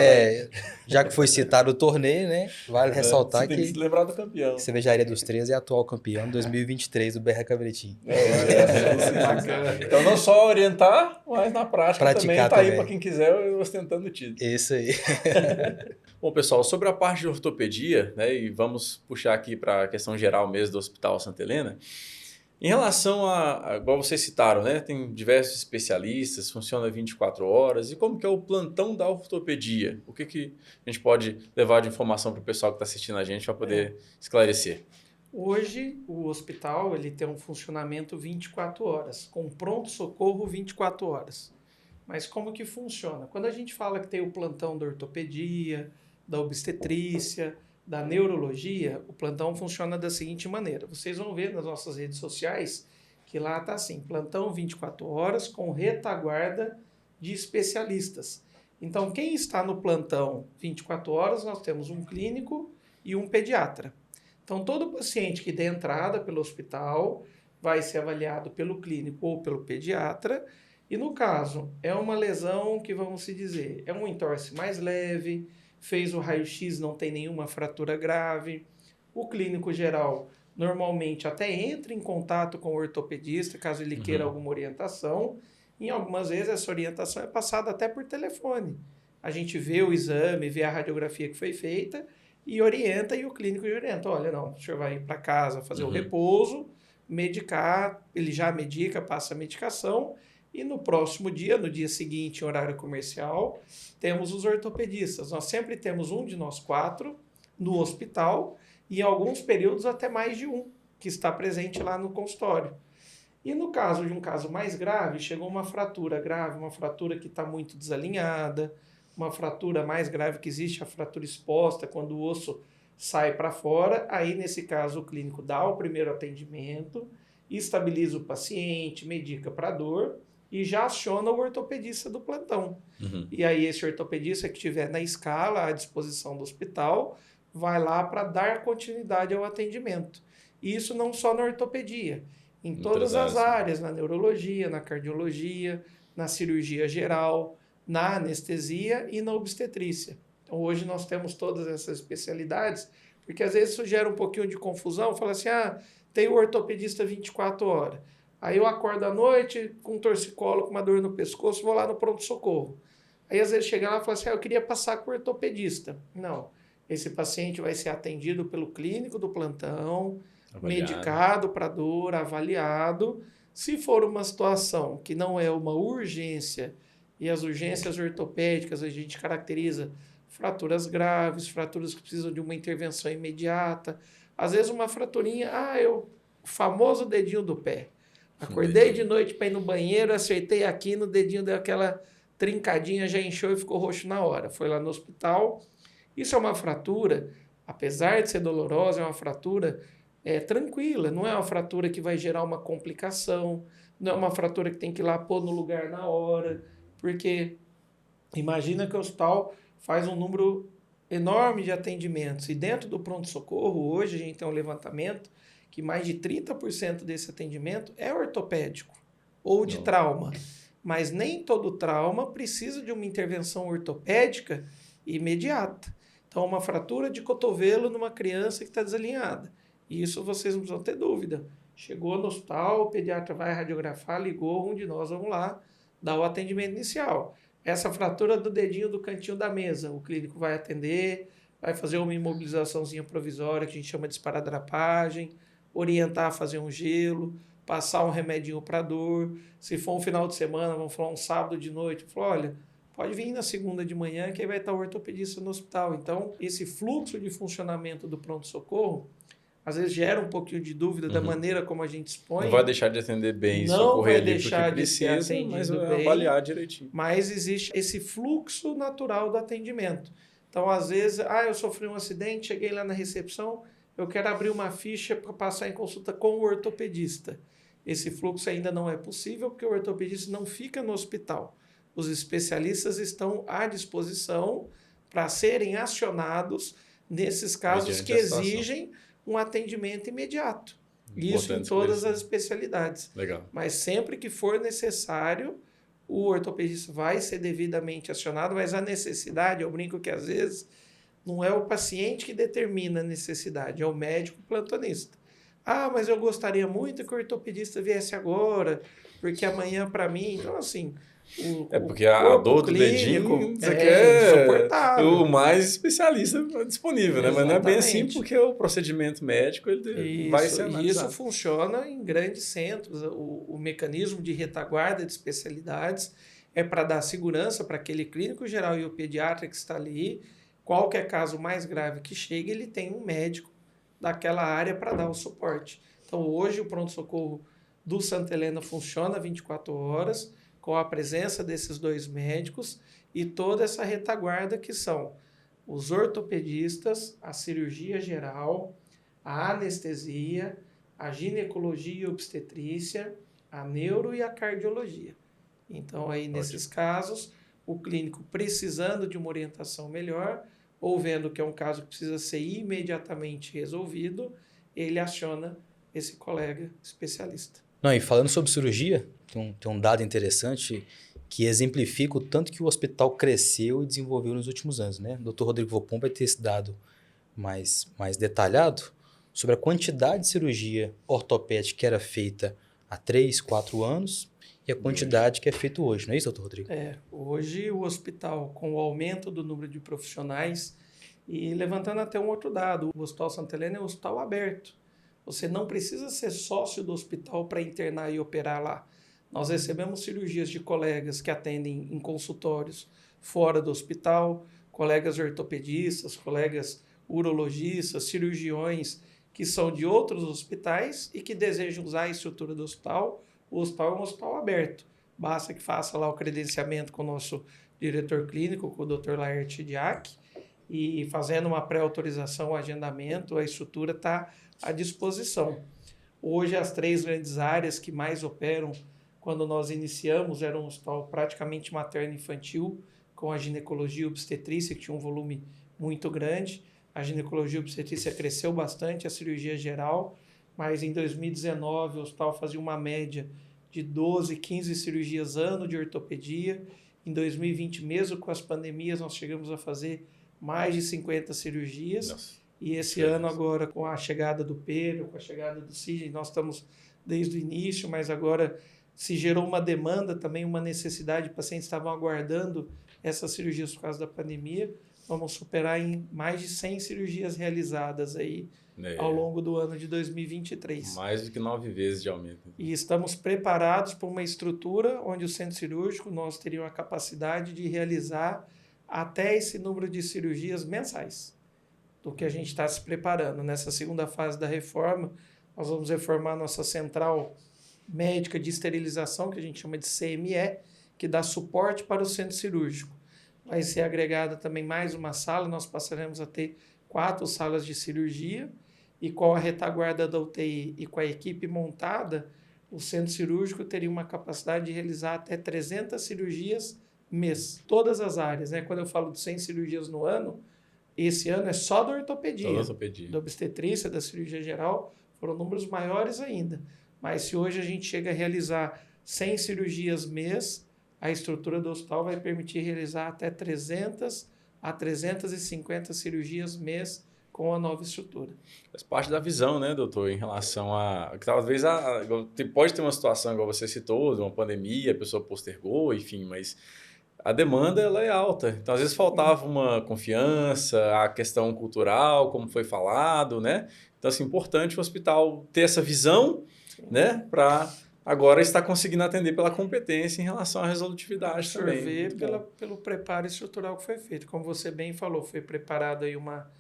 Já que foi citado o torneio, né? Vale ressaltar você tem que se lembrar do campeão. Cervejaria dos 13 é atual campeão 2023 do BR Cabritinho. Então não só orientar, mas na prática Praticar também tá aí também. para quem quiser ostentando o título. Isso aí. Bom, pessoal, sobre a parte de ortopedia, né, e vamos puxar aqui para a questão geral mesmo do Hospital Santa Helena, em relação igual vocês citaram, né, tem diversos especialistas, funciona 24 horas, e como que é o plantão da ortopedia? O que a gente pode levar de informação para o pessoal que está assistindo a gente para poder esclarecer? Hoje, o hospital ele tem um funcionamento 24 horas, com pronto-socorro 24 horas. Mas como que funciona? Quando a gente fala que tem o plantão da ortopedia, da obstetrícia, da neurologia, o plantão funciona da seguinte maneira. Vocês vão ver nas nossas redes sociais que lá está assim, plantão 24 horas com retaguarda de especialistas. Então, quem está no plantão 24 horas, nós temos um clínico e um pediatra. Então, todo paciente que dê entrada pelo hospital vai ser avaliado pelo clínico ou pelo pediatra. E no caso, é uma lesão que, vamos se dizer, é um entorse mais leve, fez o raio-x, não tem nenhuma fratura grave. O clínico geral normalmente até entra em contato com o ortopedista, caso ele queira alguma orientação. Em algumas vezes essa orientação é passada até por telefone. A gente vê o exame, vê a radiografia que foi feita e orienta, e o clínico orienta. Olha, não, o senhor vai ir para casa fazer o repouso, medicar, ele já medica, passa a medicação. E no próximo dia, no dia seguinte, em horário comercial, temos os ortopedistas. Nós sempre temos um de nós 4 no hospital e em alguns períodos até mais de um que está presente lá no consultório. E no caso de um caso mais grave, chegou uma fratura grave, uma fratura que está muito desalinhada, uma fratura mais grave que existe, a fratura exposta, quando o osso sai para fora. Aí, nesse caso, o clínico dá o primeiro atendimento, estabiliza o paciente, medica para a dor, e já aciona o ortopedista do plantão. E aí esse ortopedista que estiver na escala à disposição do hospital vai lá para dar continuidade ao atendimento. E isso não só na ortopedia, em todas as áreas, na neurologia, na cardiologia, na cirurgia geral, na anestesia e na obstetrícia. Então hoje nós temos todas essas especialidades, porque às vezes isso gera um pouquinho de confusão, fala assim, tem o ortopedista 24 horas. Aí eu acordo à noite com um torcicolo, com uma dor no pescoço, vou lá no pronto-socorro. Aí às vezes chega lá e fala assim, eu queria passar com o ortopedista. Não, esse paciente vai ser atendido pelo clínico do plantão, medicado para dor, avaliado. Se for uma situação que não é uma urgência, e as urgências ortopédicas a gente caracteriza fraturas graves, fraturas que precisam de uma intervenção imediata. Às vezes uma fraturinha, o famoso dedinho do pé. Acordei de noite para ir no banheiro, acertei aqui no dedinho, deu aquela trincadinha, já inchou e ficou roxo na hora. Foi lá no hospital. Isso é uma fratura, apesar de ser dolorosa, é uma fratura tranquila. Não é uma fratura que vai gerar uma complicação, não é uma fratura que tem que ir lá pôr no lugar na hora, porque imagina que o hospital faz um número enorme de atendimentos. E dentro do pronto-socorro, hoje a gente tem um levantamento que mais de 30% desse atendimento é ortopédico ou de trauma. Mas nem todo trauma precisa de uma intervenção ortopédica imediata. Então, uma fratura de cotovelo numa criança que está desalinhada. Isso vocês não precisam ter dúvida. Chegou no hospital, o pediatra vai radiografar, ligou, um de nós vamos lá, dar o atendimento inicial. Essa fratura do dedinho do cantinho da mesa, o clínico vai atender, vai fazer uma imobilizaçãozinha provisória, que a gente chama de esparadrapagem, orientar a fazer um gelo, passar um remedinho para dor. Se for um final de semana, vamos falar um sábado de noite, falar, olha, pode vir na segunda de manhã que aí vai estar o ortopedista no hospital. Então, esse fluxo de funcionamento do pronto-socorro, às vezes gera um pouquinho de dúvida da maneira como a gente expõe. Não vai deixar de atender bem, não socorrer vai ali porque precisa, mas vai avaliar direitinho. Mas existe esse fluxo natural do atendimento. Então, às vezes, eu sofri um acidente, cheguei lá na recepção, eu quero abrir uma ficha para passar em consulta com o ortopedista. Esse fluxo ainda não é possível porque o ortopedista não fica no hospital. Os especialistas estão à disposição para serem acionados nesses casos que exigem um atendimento imediato. Isso em todas as especialidades. Legal. Mas sempre que for necessário, o ortopedista vai ser devidamente acionado, mas a necessidade, eu brinco que às vezes não é o paciente que determina a necessidade, é o médico plantonista. Mas eu gostaria muito que o ortopedista viesse agora, porque amanhã para mim... Então, assim... porque a dor do dedinho você quer insuportável. O mais especialista disponível, né? Mas não é bem assim, porque o procedimento médico ele vai ser analisado. Isso funciona em grandes centros. O mecanismo de retaguarda de especialidades é para dar segurança para aquele clínico geral e o pediatra que está ali. Qualquer caso mais grave que chegue, ele tem um médico daquela área para dar o suporte. Então, hoje, o pronto-socorro do Santa Helena funciona 24 horas, com a presença desses 2 médicos e toda essa retaguarda que são os ortopedistas, a cirurgia geral, a anestesia, a ginecologia e obstetrícia, a neuro e a cardiologia. Então, aí, nesses casos, o clínico precisando de uma orientação melhor, ou vendo que é um caso que precisa ser imediatamente resolvido, ele aciona esse colega especialista. Não, e falando sobre cirurgia, tem um dado interessante que exemplifica o tanto que o hospital cresceu e desenvolveu nos últimos anos, né? O Dr. Rodrigo Vopon vai ter esse dado mais detalhado sobre a quantidade de cirurgia ortopédica que era feita há 3, 4 anos e a quantidade que é feita hoje, não é isso, doutor Rodrigo? Hoje o hospital, com o aumento do número de profissionais, e levantando até um outro dado, o Hospital Santa Helena é um hospital aberto. Você não precisa ser sócio do hospital para internar e operar lá. Nós recebemos cirurgias de colegas que atendem em consultórios fora do hospital, colegas ortopedistas, colegas urologistas, cirurgiões que são de outros hospitais e que desejam usar a estrutura do hospital. O hospital é um hospital aberto. Basta que faça lá o credenciamento com o nosso diretor clínico, com o Dr. Laerte Diak, e fazendo uma pré-autorização, um agendamento, a estrutura está à disposição. Hoje, as 3 grandes áreas que mais operam, quando nós iniciamos, era um hospital praticamente materno-infantil, com a ginecologia e obstetrícia, que tinha um volume muito grande. A ginecologia e obstetrícia cresceu bastante, a cirurgia geral, mas em 2019 o hospital fazia uma média de 12, 15 cirurgias ano de ortopedia. Em 2020, mesmo com as pandemias, nós chegamos a fazer mais de 50 cirurgias. Nossa. E esse ano agora, com a chegada do Pedro, com a chegada do Sidney, nós estamos desde o início, mas agora se gerou uma demanda também, uma necessidade, pacientes estavam aguardando essas cirurgias por causa da pandemia. Vamos superar em mais de 100 cirurgias realizadas aí ao longo do ano de 2023. Mais do que 9 vezes de aumento. E estamos preparados para uma estrutura onde o centro cirúrgico nós teríamos a capacidade de realizar até esse número de cirurgias mensais, do que a gente está se preparando. Nessa segunda fase da reforma, nós vamos reformar nossa central médica de esterilização, que a gente chama de CME, que dá suporte para o centro cirúrgico. Vai ser agregada também mais uma sala, nós passaremos a ter 4 salas de cirurgia, e com a retaguarda da UTI e com a equipe montada, o centro cirúrgico teria uma capacidade de realizar até 300 cirurgias mês, todas as áreas, né? Quando eu falo de 100 cirurgias no ano, esse ano é só da ortopedia, da obstetrícia, da cirurgia geral, foram números maiores ainda. Mas se hoje a gente chega a realizar 100 cirurgias mês, a estrutura do hospital vai permitir realizar até 300 a 350 cirurgias mês com a nova estrutura. Faz parte da visão, né, doutor, em relação a... Talvez pode ter uma situação, igual você citou, de uma pandemia, a pessoa postergou, enfim, mas a demanda ela é alta. Então, às vezes, faltava uma confiança, a questão cultural, como foi falado, né? Então, assim, importante o hospital ter essa visão, né, para agora estar conseguindo atender pela competência em relação à resolutividade também. Pelo preparo estrutural que foi feito. Como você bem falou, foi preparado aí uma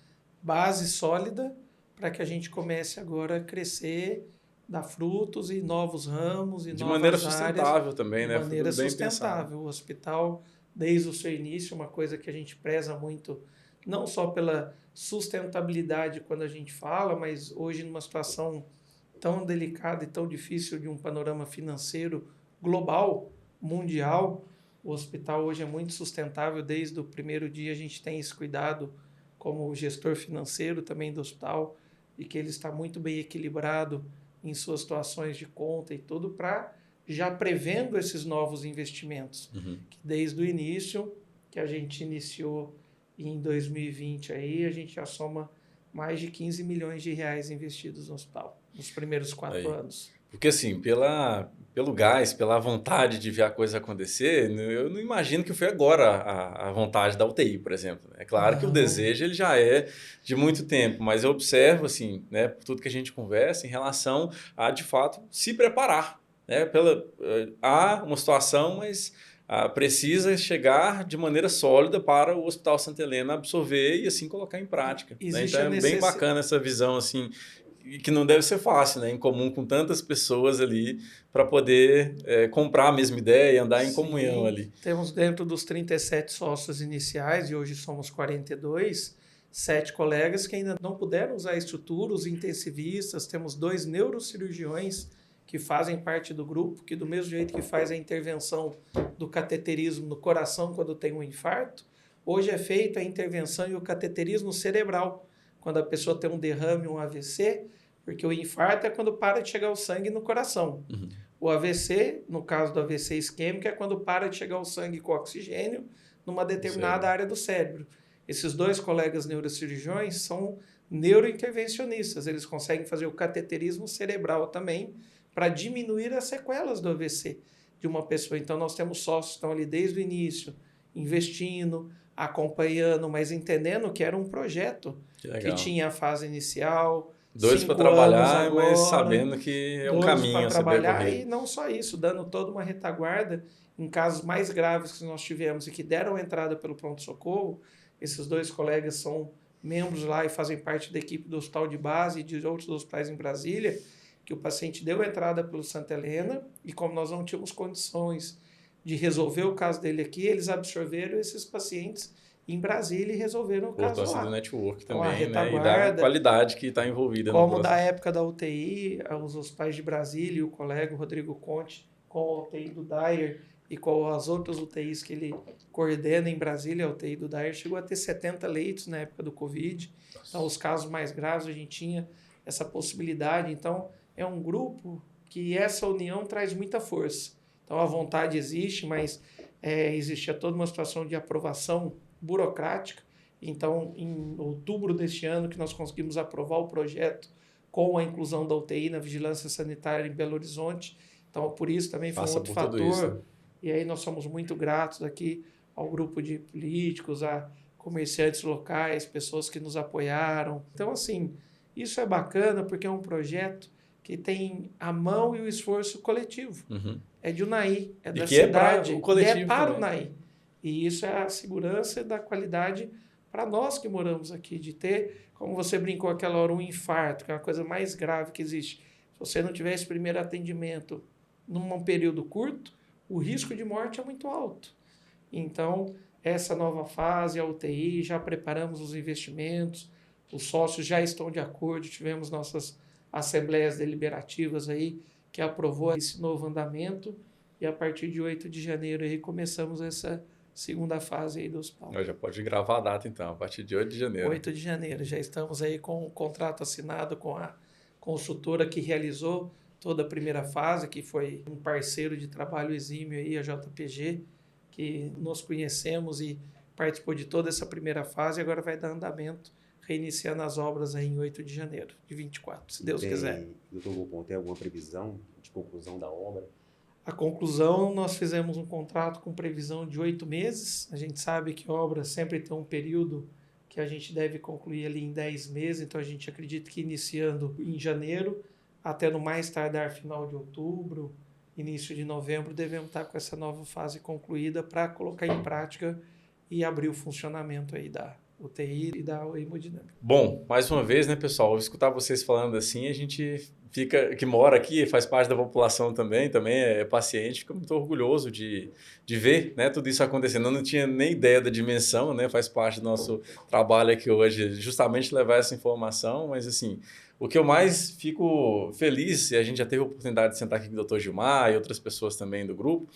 base sólida para que a gente comece agora a crescer, dar frutos e novos ramos e novas áreas. De maneira sustentável também, né? De maneira sustentável. O hospital, desde o seu início, uma coisa que a gente preza muito não só pela sustentabilidade quando a gente fala, mas hoje numa situação tão delicada e tão difícil de um panorama financeiro global, mundial, o hospital hoje é muito sustentável. Desde o primeiro dia a gente tem esse cuidado como gestor financeiro também do hospital, e que ele está muito bem equilibrado em suas situações de conta e tudo, para já prevendo esses novos investimentos. Que desde o início, que a gente iniciou em 2020, aí, a gente já soma mais de 15 milhões de reais investidos no hospital, nos primeiros 4 anos. Porque assim, pelo gás, pela vontade de ver a coisa acontecer, eu não imagino que foi agora a vontade da UTI, por exemplo. É claro que o desejo ele já é de muito tempo, mas eu observo, assim, né, por tudo que a gente conversa, em relação a, de fato, se preparar. Né, há uma situação, mas precisa chegar de maneira sólida para o Hospital Santa Helena absorver e assim colocar em prática. Né? Então é bem bacana essa visão, assim, que não deve ser fácil, né? Em comum com tantas pessoas ali, para poder comprar a mesma ideia e andar em comunhão ali. Temos dentro dos 37 sócios iniciais, e hoje somos 42, 7 colegas que ainda não puderam usar a estrutura, os intensivistas, temos 2 neurocirurgiões que fazem parte do grupo, que do mesmo jeito que faz a intervenção do cateterismo no coração quando tem um infarto, hoje é feita a intervenção e o cateterismo cerebral, quando a pessoa tem um derrame, um AVC, porque o infarto é quando para de chegar o sangue no coração. O AVC, no caso do AVC isquêmico, é quando para de chegar o sangue com oxigênio numa determinada área do cérebro. Esses 2 colegas neurocirurgiões são neurointervencionistas, eles conseguem fazer o cateterismo cerebral também para diminuir as sequelas do AVC de uma pessoa. Então, nós temos sócios que estão ali desde o início, investindo, acompanhando, mas entendendo que era um projeto que tinha a fase inicial, 2 para trabalhar, agora, mas sabendo que é um caminho a ser percorrido. E não só isso, dando toda uma retaguarda em casos mais graves que nós tivemos e que deram entrada pelo pronto-socorro. Esses 2 colegas são membros lá e fazem parte da equipe do Hospital de Base e de outros hospitais em Brasília, que o paciente deu entrada pelo Santa Helena, e como nós não tínhamos condições de resolver o caso dele aqui, eles absorveram esses pacientes em Brasília e resolveram o caso lá. Do network então, também, né? E da qualidade que está envolvida no processo. Como da época da UTI, os hospitais de Brasília e o colega Rodrigo Conte, com a UTI do Dyer e com as outras UTIs que ele coordena em Brasília, a UTI do Dyer chegou a ter 70 leitos na época do Covid. Então, os casos mais graves a gente tinha essa possibilidade. Então, é um grupo que essa união traz muita força. Então, a vontade existe, mas existia toda uma situação de aprovação burocrática. Então, em outubro deste ano, que nós conseguimos aprovar o projeto com a inclusão da UTI na vigilância sanitária em Belo Horizonte. Então, por isso também foi um outro fator. E aí nós somos muito gratos aqui ao grupo de políticos, a comerciantes locais, pessoas que nos apoiaram. Então, assim, isso é bacana porque é um projeto que tem a mão e o esforço coletivo. É de Unai, é da cidade, é para o Unai. E isso é a segurança da qualidade para nós que moramos aqui, de ter, como você brincou aquela hora, um infarto, que é a coisa mais grave que existe. Se você não tiver esse primeiro atendimento num período curto, o risco de morte é muito alto. Então, essa nova fase, a UTI, já preparamos os investimentos, os sócios já estão de acordo, tivemos nossas assembleias deliberativas aí, que aprovou esse novo andamento, e a partir de 8 de janeiro aí começamos essa segunda fase aí do hospital. Já pode gravar a data então, a partir de 8 de janeiro. 8 de janeiro, já estamos aí com o contrato assinado com a consultora que realizou toda a primeira fase, que foi um parceiro de trabalho exímio aí, a JPG, que nós conhecemos e participou de toda essa primeira fase, e agora vai dar andamento, reiniciando as obras aí em 8 de janeiro de 24, se Deus quiser. Doutor Gopon, tem alguma previsão de conclusão da obra? A conclusão, nós fizemos um contrato com previsão de 8 meses. A gente sabe que obra sempre tem um período que a gente deve concluir ali em 10 meses, então a gente acredita que iniciando em janeiro, até no mais tardar final de outubro, início de novembro, devemos estar com essa nova fase concluída para colocar em prática e abrir o funcionamento aí UTI e da hemodinâmica. Bom, mais uma vez, né, pessoal, ao escutar vocês falando assim, a gente que mora aqui, faz parte da população também é paciente, fica muito orgulhoso de ver, né, tudo isso acontecendo. Eu não tinha nem ideia da dimensão, né, faz parte do nosso trabalho aqui hoje, justamente levar essa informação, mas assim, o que eu mais fico feliz, e a gente já teve a oportunidade de sentar aqui com o Dr. Gilmar e outras pessoas também do grupo,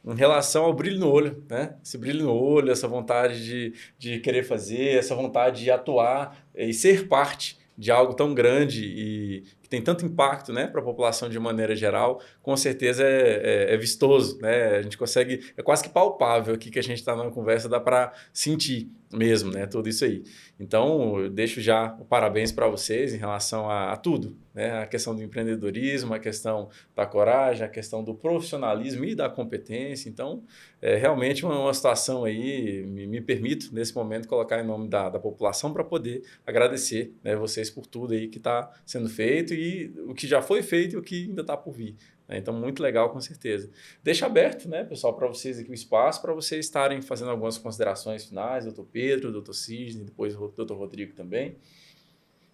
em relação ao brilho no olho, né? Esse brilho no olho, essa vontade de querer fazer, essa vontade de atuar e ser parte de algo tão grande e que tem tanto impacto, né, para a população de maneira geral, com certeza é vistoso, né? A gente consegue, é quase que palpável aqui que a gente está numa conversa, dá para sentir mesmo, né, tudo isso aí. Então, eu deixo já o parabéns para vocês em relação a tudo, né? A questão do empreendedorismo, a questão da coragem, a questão do profissionalismo e da competência. Então, é realmente uma situação aí, me permito, nesse momento, colocar em nome da população para poder agradecer, né, vocês por tudo aí que está sendo feito e o que já foi feito e o que ainda está por vir. Então, muito legal, com certeza. Deixa aberto, né, pessoal, para vocês aqui o espaço, para vocês estarem fazendo algumas considerações finais, doutor Pedro, doutor Sidney, depois o doutor Rodrigo também.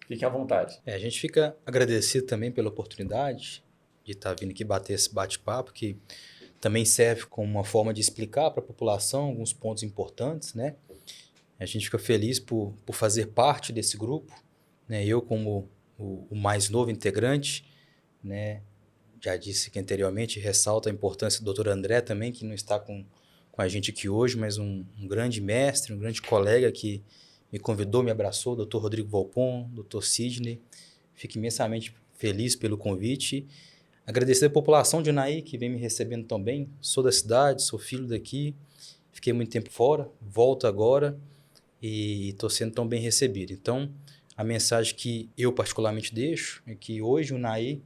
Fiquem à vontade. A gente fica agradecido também pela oportunidade de estar vindo aqui bater esse bate-papo, que também serve como uma forma de explicar para a população alguns pontos importantes, né? A gente fica feliz por fazer parte desse grupo, né? Eu, como o mais novo integrante, né? Já disse que anteriormente, ressalta a importância do Dr. André também, que não está com a gente aqui hoje, mas um grande mestre, um grande colega que me convidou, me abraçou, o Dr. Rodrigo Volpon, Dr. Sidney. Fico imensamente feliz pelo convite. Agradecer a população de Unai, que vem me recebendo tão bem. Sou da cidade, sou filho daqui, fiquei muito tempo fora, volto agora e estou sendo tão bem recebido. Então, a mensagem que eu particularmente deixo é que hoje, Unai,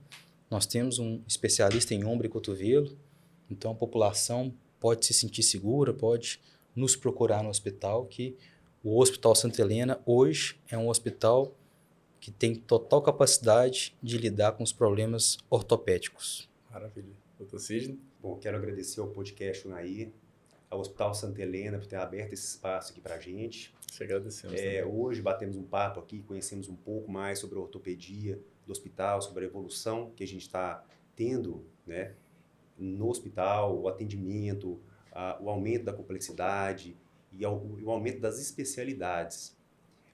nós temos um especialista em ombro e cotovelo, então a população pode se sentir segura, pode nos procurar no hospital, que o Hospital Santa Helena hoje é um hospital que tem total capacidade de lidar com os problemas ortopédicos. Maravilha. Doutor Sidney? Bom, quero agradecer ao podcast Unai, ao Hospital Santa Helena por ter aberto esse espaço aqui para a gente. Te agradecemos. Hoje batemos um papo aqui, conhecemos um pouco mais sobre a ortopedia do hospital, sobre a evolução que a gente está tendo, né, no hospital, o atendimento, o aumento da complexidade e o aumento das especialidades.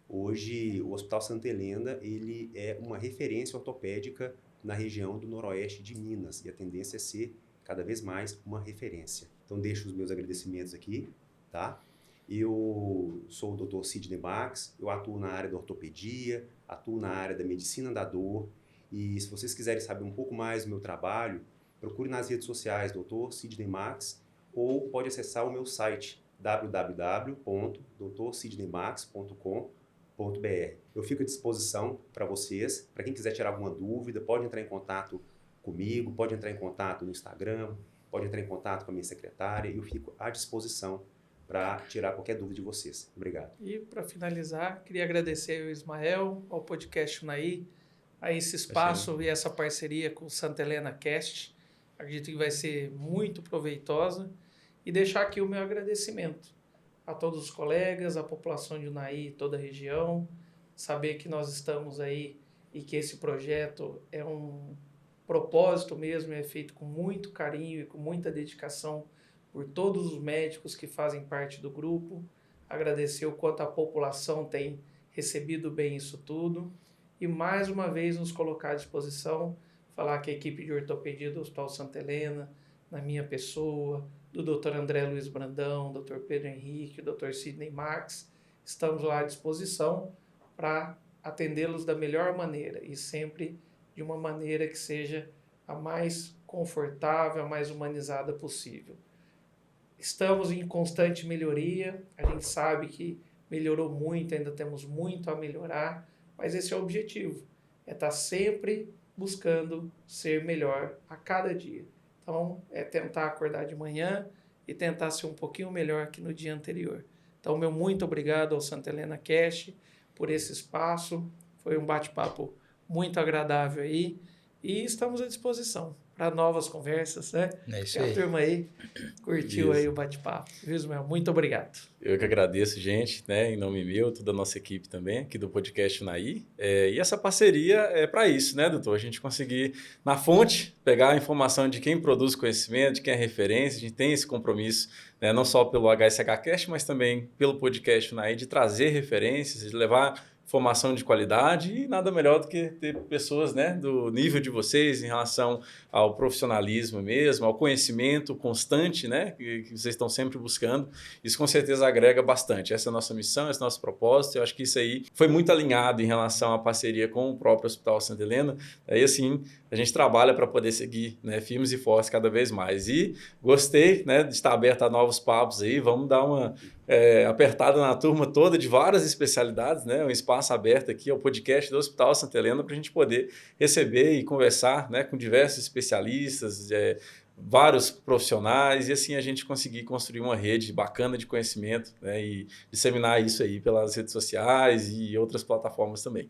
Hoje, o Hospital Santa Helena ele é uma referência ortopédica na região do noroeste de Minas e a tendência é ser cada vez mais uma referência. Então, deixo os meus agradecimentos aqui, tá? Eu sou o Dr. Sidney Max, eu atuo na área da ortopedia, atuo na área da medicina da dor e se vocês quiserem saber um pouco mais do meu trabalho, procure nas redes sociais Dr. Sidney Max ou pode acessar o meu site www.drsidneymax.com.br. Eu fico à disposição para vocês, para quem quiser tirar alguma dúvida, pode entrar em contato comigo, pode entrar em contato no Instagram, pode entrar em contato com a minha secretária e eu fico à disposição para tirar qualquer dúvida de vocês. Obrigado. E para finalizar, queria agradecer ao Ismael, ao podcast Unai, a esse espaço e essa parceria com o Santa Helena Cast. Acredito que vai ser muito proveitosa e deixar aqui o meu agradecimento a todos os colegas, a população de Unai, toda a região, saber que nós estamos aí e que esse projeto é um propósito mesmo, é feito com muito carinho e com muita dedicação por todos os médicos que fazem parte do grupo, agradecer o quanto a população tem recebido bem isso tudo e mais uma vez nos colocar à disposição, falar que a equipe de ortopedia do Hospital Santa Helena, na minha pessoa, do Dr. André Luiz Brandão, Dr. Pedro Henrique, Dr. Sidney Max, estamos lá à disposição para atendê-los da melhor maneira e sempre de uma maneira que seja a mais confortável, a mais humanizada possível. Estamos em constante melhoria, a gente sabe que melhorou muito, ainda temos muito a melhorar, mas esse é o objetivo, é estar sempre buscando ser melhor a cada dia. Então, é tentar acordar de manhã e tentar ser um pouquinho melhor que no dia anterior. Então, meu muito obrigado ao Santa Helena Cast por esse espaço, foi um bate-papo muito agradável aí e estamos à disposição para novas conversas, né? É isso E a aí. turma aí curtiu aí o bate-papo. Viu, Ismael? Muito obrigado. Eu que agradeço, gente, né, em nome meu, toda a nossa equipe também, aqui do podcast Unaí. E essa parceria é para isso, né, doutor? A gente conseguir, na fonte, pegar a informação de quem produz conhecimento, de quem é referência, a gente tem esse compromisso, né, não só pelo HSHcast, mas também pelo podcast Unaí, de trazer referências, de levar formação de qualidade e nada melhor do que ter pessoas, né, do nível de vocês em relação ao profissionalismo mesmo, ao conhecimento constante, né, que vocês estão sempre buscando. Isso com certeza agrega bastante. Essa é a nossa missão, esse é o nosso propósito. Eu acho que isso aí foi muito alinhado em relação à parceria com o próprio Hospital Santa Helena. Aí, assim, a gente trabalha para poder seguir, né, firmes e fortes cada vez mais. E gostei, né, de estar aberto a novos papos aí. Vamos dar uma apertada na turma toda de várias especialidades, né, um espaço aberto aqui ao podcast do Hospital Santa Helena para a gente poder receber e conversar, né, com diversos especialistas, vários profissionais e assim a gente conseguir construir uma rede bacana de conhecimento, né, e disseminar isso aí pelas redes sociais e outras plataformas também.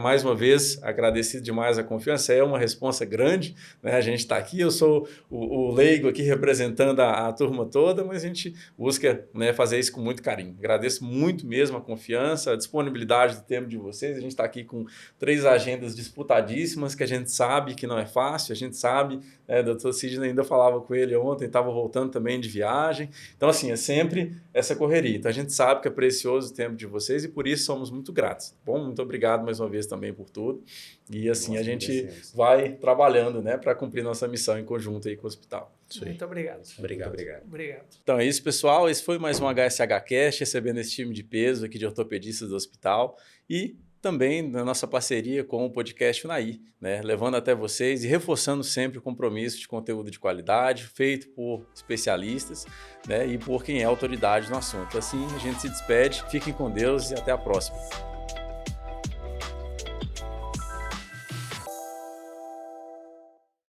Mais uma vez, agradecido demais a confiança, é uma responsa grande, né, a gente está aqui, eu sou o leigo aqui representando a turma toda, mas a gente busca, né, fazer isso com muito carinho. Agradeço muito mesmo a confiança, a disponibilidade do tempo de vocês, a gente está aqui com 3 agendas disputadíssimas, que a gente sabe que não é fácil, a gente sabe, doutor Sidney ainda falava com ele ontem, estava voltando também de viagem. Então, assim, é sempre essa correria. Então, a gente sabe que é precioso o tempo de vocês e por isso somos muito gratos. Bom, muito obrigado mais uma vez também por tudo. E assim a gente vai trabalhando, né, para cumprir nossa missão em conjunto aí com o hospital. Muito obrigado. Obrigado. Então é isso, pessoal. Esse foi mais um HSHcast, recebendo esse time de peso aqui de ortopedistas do hospital e também na nossa parceria com o podcast Unaí, né? Levando até vocês e reforçando sempre o compromisso de conteúdo de qualidade, feito por especialistas, né? E por quem é autoridade no assunto. Assim, a gente se despede, fiquem com Deus e até a próxima.